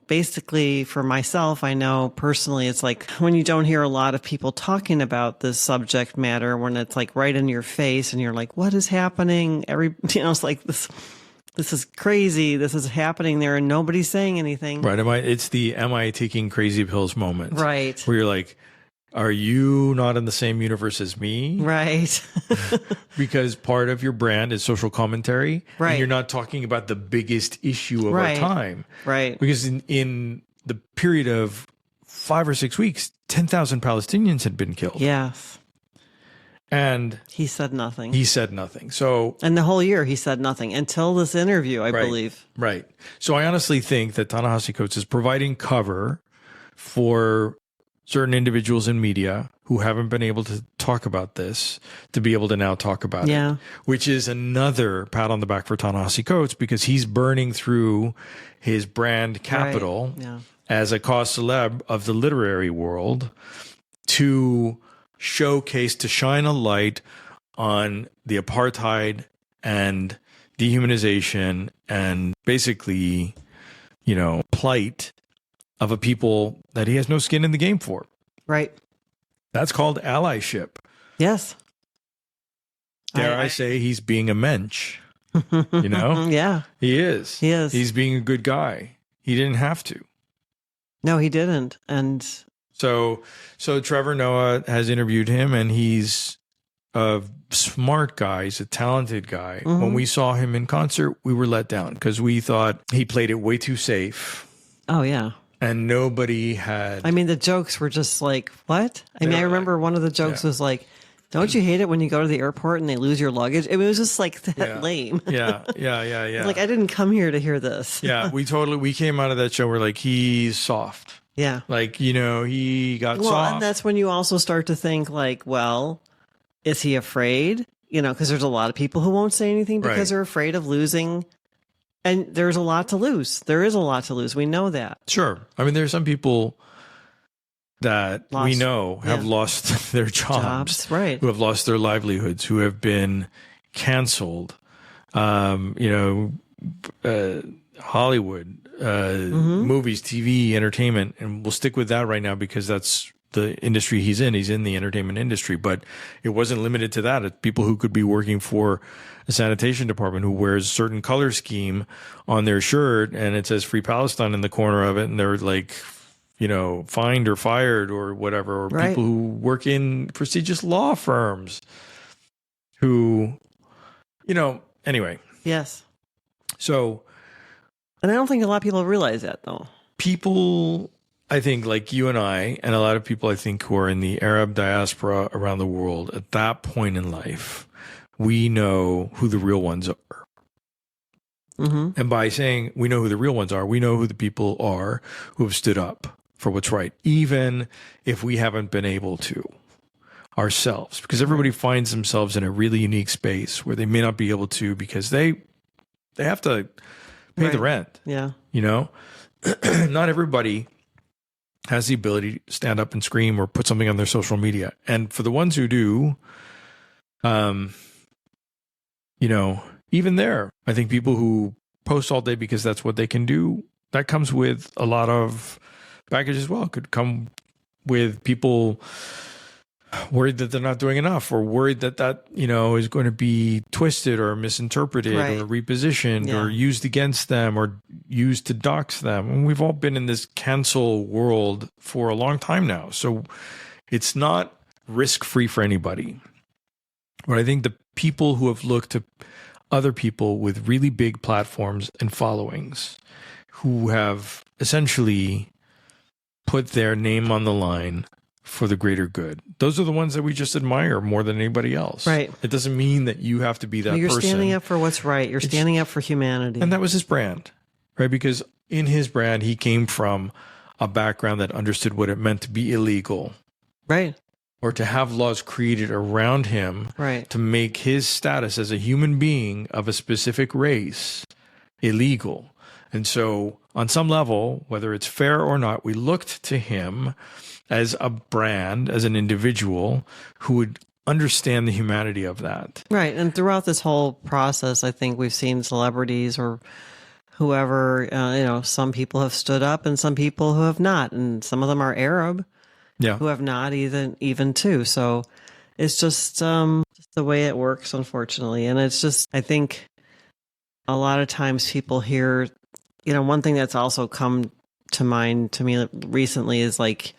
basically for myself, I know personally, it's like when you don't hear a lot of people talking about this subject matter, when it's like right in your face and you're like, what is happening? It's like this is crazy. This is happening there and nobody's saying anything. Right. It's the am I taking crazy pills moment. Right. Where you're like, are you not in the same universe as me? Right. Because part of your brand is social commentary. Right. And you're not talking about the biggest issue of our time. Right. Because in the period of 5 or 6 weeks, 10,000 Palestinians had been killed. Yes. And he said nothing. So, and the whole year he said nothing until this interview, I believe. Right. So I honestly think that Ta-Nehisi Coates is providing cover for certain individuals in media who haven't been able to talk about this to be able to now talk about it, which is another pat on the back for Ta-Nehisi Coates, because he's burning through his brand capital as a cause celeb of the literary world to showcase, to shine a light on the apartheid and dehumanization and basically, plight of a people that he has no skin in the game for. Right. That's called allyship. Yes. Dare I say he's being a mensch, Yeah. He is. He is. He's being a good guy. He didn't have to. No, he didn't. And so Trevor Noah has interviewed him, and he's a smart guy. He's a talented guy. Mm-hmm. When we saw him in concert, we were let down because we thought he played it way too safe. oh yeah. And nobody had. I mean, the jokes were just like, what? I mean, I remember one of the jokes was like, don't you hate it when you go to the airport and they lose your luggage? It was just like that lame. Yeah. Like, I didn't come here to hear this. Yeah, we came out of that show. We're like, he's soft. Yeah. Like, he got Well, soft. and that's when you also start to think like, well, is he afraid? Because there's a lot of people who won't say anything because they're afraid of losing. And there's a lot to lose. There is a lot to lose. We know that. Sure. I mean, there's some people that we know have lost their jobs, right? Who have lost their livelihoods, who have been canceled. Hollywood, movies, TV, entertainment, and we'll stick with that right now because that's the industry he's in. He's in the entertainment industry, but it wasn't limited to that. It's people who could be working for a sanitation department who wears a certain color scheme on their shirt and it says Free Palestine in the corner of it, and they're like, fined or fired or whatever, or people who work in prestigious law firms who, anyway. Yes. So. And I don't think a lot of people realize that, though. People, I think, like you and I, and a lot of people, I think, who are in the Arab diaspora around the world, at that point in life, we know who the real ones are. Mm-hmm. And by saying we know who the real ones are, we know who the people are who have stood up for what's right, even if we haven't been able to ourselves, because everybody finds themselves in a really unique space where they may not be able to because they have to pay the rent. Yeah. Not everybody has the ability to stand up and scream or put something on their social media. And for the ones who do, even there, I think people who post all day because that's what they can do, that comes with a lot of baggage as well. It could come with people worried that they're not doing enough, or worried that is going to be twisted or misinterpreted or repositioned or used against them or used to dox them. And we've all been in this cancel world for a long time now. So it's not risk-free for anybody. But I think the people who have looked to other people with really big platforms and followings who have essentially put their name on the line for the greater good, those are the ones that we just admire more than anybody else. Right. It doesn't mean that you have to be that you're person. You're standing up for what's right. You're standing up for humanity. And that was his brand, right? Because in his brand, he came from a background that understood what it meant to be illegal. Right. Or to have laws created around him to make his status as a human being of a specific race illegal. And so on some level, whether it's fair or not, we looked to him as a brand, as an individual who would understand the humanity of that. Right. And throughout this whole process, I think we've seen celebrities or whoever, some people have stood up and some people who have not. And some of them are Arab who have not even too. So it's just the way it works, unfortunately. And it's just, I think a lot of times people hear, one thing that's also come to mind to me recently is like,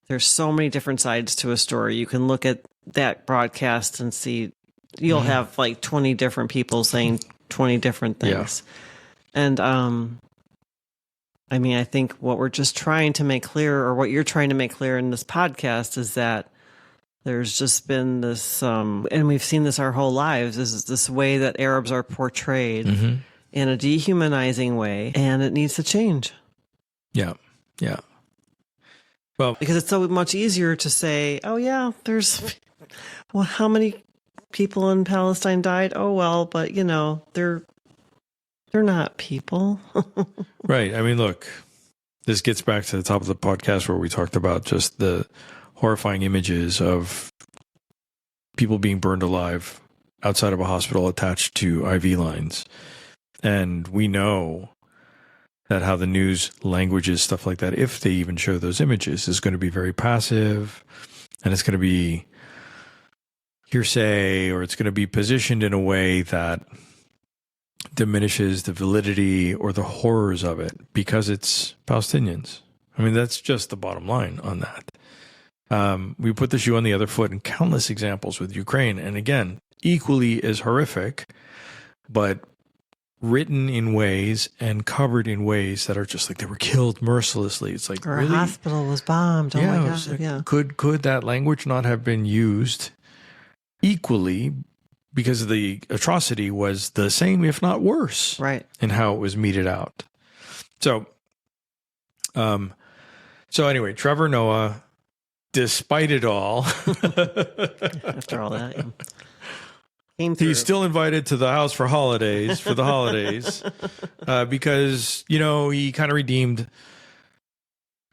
there's so many different sides to a story. You can look at that broadcast and see you'll have like 20 different people saying 20 different things. Yeah. And I think what we're just trying to make clear, or what you're trying to make clear in this podcast, is that there's just been this, and we've seen this our whole lives, is this way that Arabs are portrayed in a dehumanizing way, and it needs to change. Yeah. Yeah. Well, because it's so much easier to say, oh yeah, how many people in Palestine died? Oh well, but they're not people. Right. I mean, look, this gets back to the top of the podcast where we talked about just the horrifying images of people being burned alive outside of a hospital attached to IV lines. And we know that how the news languages, stuff like that, if they even show those images, is going to be very passive, and it's going to be hearsay, or it's going to be positioned in a way that diminishes the validity or the horrors of it because it's Palestinians. I mean, that's just the bottom line on that. We put the shoe on the other foot in countless examples with Ukraine. And again, equally as horrific, but written in ways and covered in ways that are just like they were killed mercilessly. It's like, Or really? a hospital was bombed. Oh Yeah, my it was God. like, Yeah. Could that language not have been used equally, because the atrocity was the same, if not worse, Right. in how it was meted out. So anyway, Trevor Noah, despite it all, After all that, yeah. Came through. he's still invited to the house for the holidays, because, he kind of redeemed.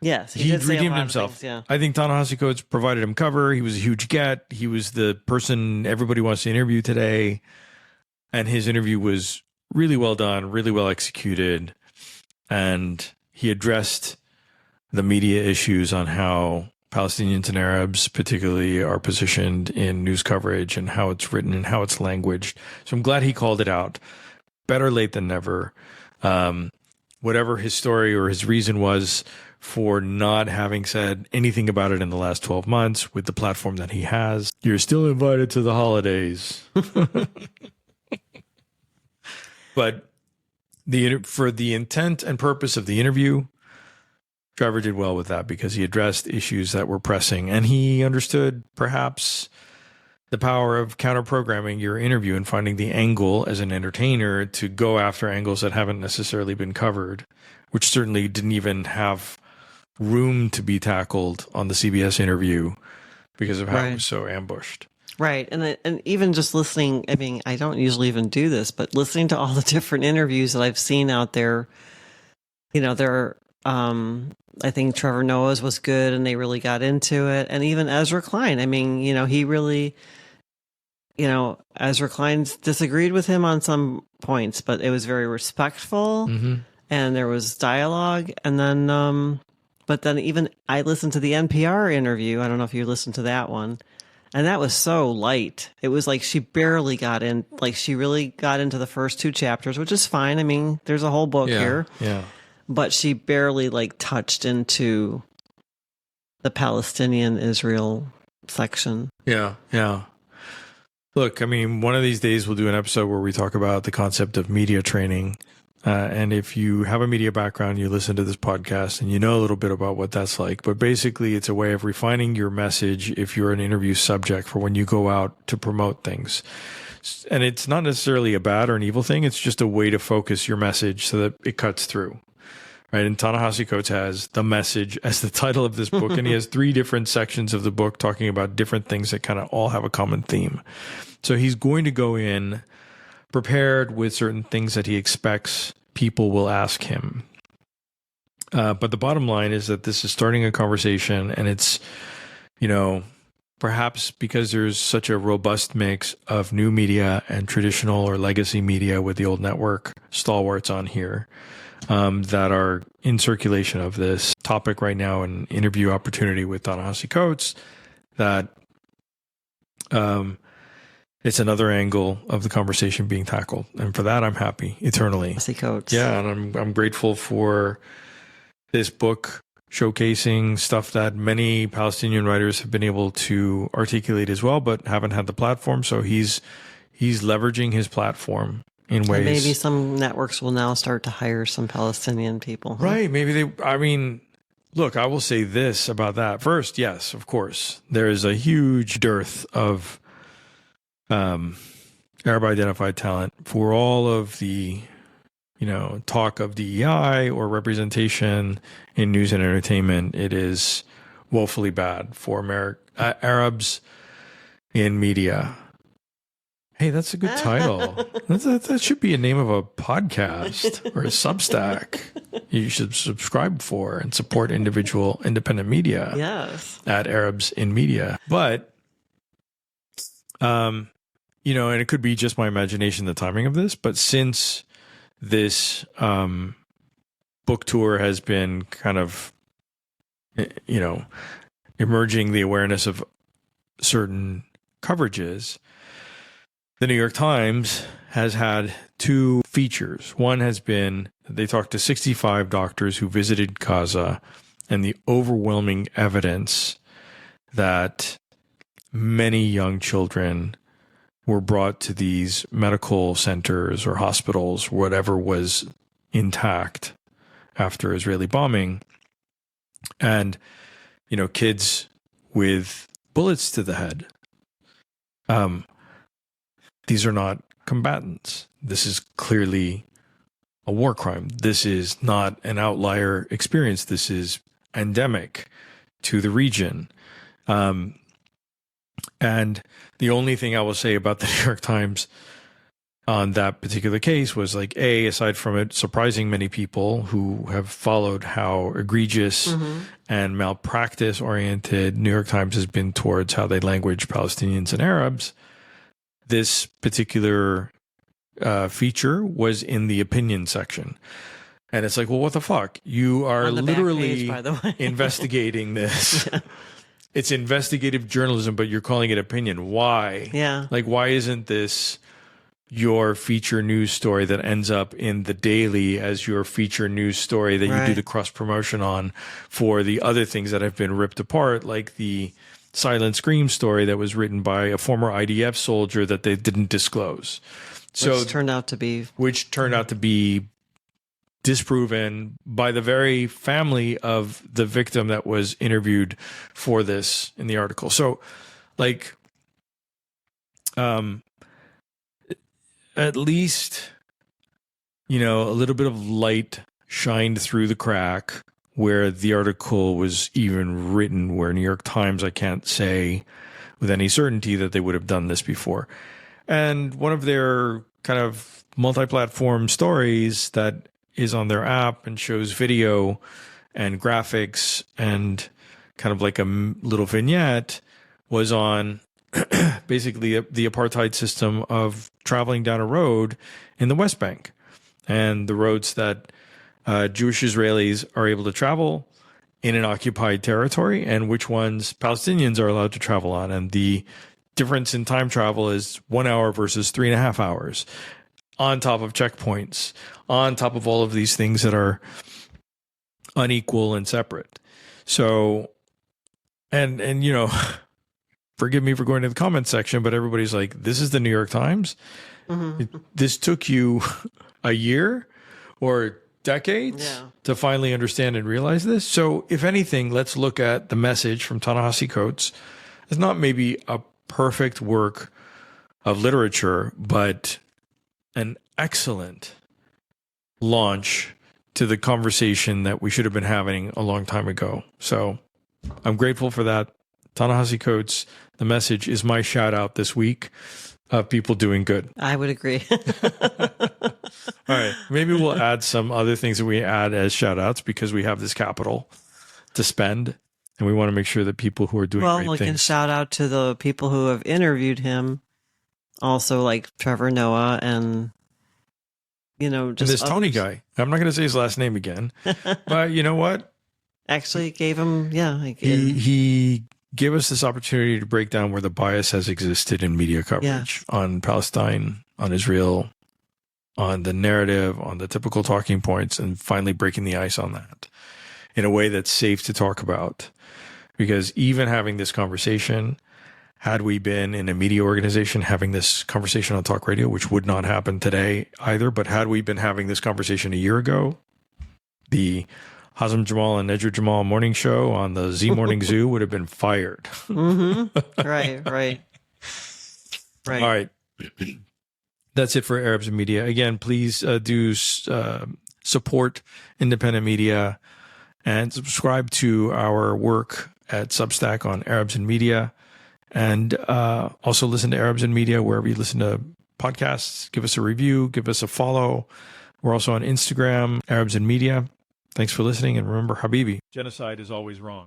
Yes, He did say a redeemed lot of himself. things, yeah. I think Ta-Nehisi Coates provided him cover. He was a huge get. He was the person everybody wants to interview today. And his interview was really well done, really well executed. And he addressed the media issues on how Palestinians and Arabs particularly are positioned in news coverage and how it's written and how it's languaged. So I'm glad he called it out. Better late than never. Whatever his story or his reason was for not having said anything about it in the last 12 months with the platform that he has, you're still invited to the holidays. But for the intent and purpose of the interview, Trevor did well with that because he addressed issues that were pressing, and he understood perhaps the power of counter-programming your interview and finding the angle as an entertainer to go after angles that haven't necessarily been covered, which certainly didn't even have room to be tackled on the CBS interview because of how it was so ambushed. Right. And even just listening, I mean, I don't usually even do this, but listening to all the different interviews that I've seen out there, I think Trevor Noah's was good and they really got into it. And even Ezra Klein, I mean, he really, Ezra Klein's disagreed with him on some points, but it was very respectful and there was dialogue. And then, but then even I listened to the NPR interview. I don't know if you listened to that one. And that was so light. It was like she barely got in, like she really got into the first 2 chapters, which is fine. I mean, there's a whole book here. Yeah. But she barely touched into the Palestinian Israel section. Yeah. Yeah. Look, I mean, one of these days we'll do an episode where we talk about the concept of media training. And if you have a media background, you listen to this podcast and you know a little bit about what that's like. But basically, it's a way of refining your message if you're an interview subject for when you go out to promote things. And it's not necessarily a bad or an evil thing. It's just a way to focus your message so that it cuts through. Right. And Ta-Nehisi Coates has the message as the title of this book. And he has 3 different sections of the book talking about different things that kind of all have a common theme. So he's going to go in prepared with certain things that he expects people will ask him. But the bottom line is that this is starting a conversation, and it's, perhaps because there's such a robust mix of new media and traditional or legacy media with the old network stalwarts on here that are in circulation of this topic right now, an interview opportunity with Ta-Nehisi Coates, that it's another angle of the conversation being tackled. And for that, I'm happy eternally. Ta-Nehisi Coates. Yeah. And I'm grateful for this book showcasing stuff that many Palestinian writers have been able to articulate as well, but haven't had the platform. So he's leveraging his platform in ways. And maybe some networks will now start to hire some Palestinian people. Huh? Right. Maybe look, I will say this about that. First, yes, of course, there is a huge dearth of Arab identified talent for all of the, talk of DEI or representation in news and entertainment. It is woefully bad for Arabs in media. Hey, that's a good title. That should be a name of a podcast or a Substack you should subscribe for and support independent media. Yes. At Arabs in Media. But, and it could be just my imagination, the timing of this, but since this book tour has been kind of, emerging the awareness of certain coverages, the New York Times has had two features. One has been they talked to 65 doctors who visited Gaza, and the overwhelming evidence that many young children were brought to these medical centers or hospitals, whatever was intact after Israeli bombing. And, kids with bullets to the head. These are not combatants. This is clearly a war crime. This is not an outlier experience. This is endemic to the region. And the only thing I will say about the New York Times on that particular case was aside from it surprising many people who have followed how egregious and malpractice oriented New York Times has been towards how they language Palestinians and Arabs, this particular feature was in the opinion section. And it's well, what the fuck? You are literally back page, by the way. investigating this. Yeah. It's investigative journalism, but you're calling it opinion. Why? Yeah. Why isn't this your feature news story that ends up in the Daily as your feature news story that you do the cross promotion on for the other things that have been ripped apart, like the Silent Scream story that was written by a former IDF soldier that they didn't disclose. Which turned out to be disproven by the very family of the victim that was interviewed for this in the article. So, at least, a little bit of light shined through the crack where the article was even written, where New York Times, I can't say with any certainty that they would have done this before. And one of their kind of multi-platform stories that is on their app and shows video and graphics and kind of a little vignette was on basically the apartheid system of traveling down a road in the West Bank and the roads that Jewish Israelis are able to travel in an occupied territory and which ones Palestinians are allowed to travel on. And the difference in time travel is 1 hour versus 3.5 hours on top of checkpoints, on top of all of these things that are unequal and separate. So, and forgive me for going to the comments section, but everybody's this is the New York Times. This took you a year or decades to finally understand and realize this. So if anything, let's look at the message from Ta-Nehisi Coates. It's not maybe a perfect work of literature, but an excellent launch to the conversation that we should have been having a long time ago. So I'm grateful for that. Ta-Nehisi Coates, the message is my shout out this week of people doing good. I would agree. All right. Maybe we'll add some other things that we add as shout outs because we have this capital to spend and we want to make sure that people who are doing great we things. can shout out to the people who have interviewed him, also like Trevor Noah and, just and this others. Tony guy. I'm not going to say his last name again, but you know what? Actually gave him, He gave us this opportunity to break down where the bias has existed in media coverage on Palestine, on Israel, on the narrative, on the typical talking points, and finally breaking the ice on that in a way that's safe to talk about. Because even having this conversation, had we been in a media organization having this conversation on talk radio, which would not happen today either, but had we been having this conversation a year ago, the Hazem Jamal and Nedra Jamal morning show on the Z Morning Zoo would have been fired. Right. All right. That's it for Arabs in Media. Again, please do support independent media and subscribe to our work at Substack on Arabs in Media. And also listen to Arabs in Media wherever you listen to podcasts. Give us a review. Give us a follow. We're also on Instagram, Arabs in Media. Thanks for listening. And remember, Habibi, genocide is always wrong.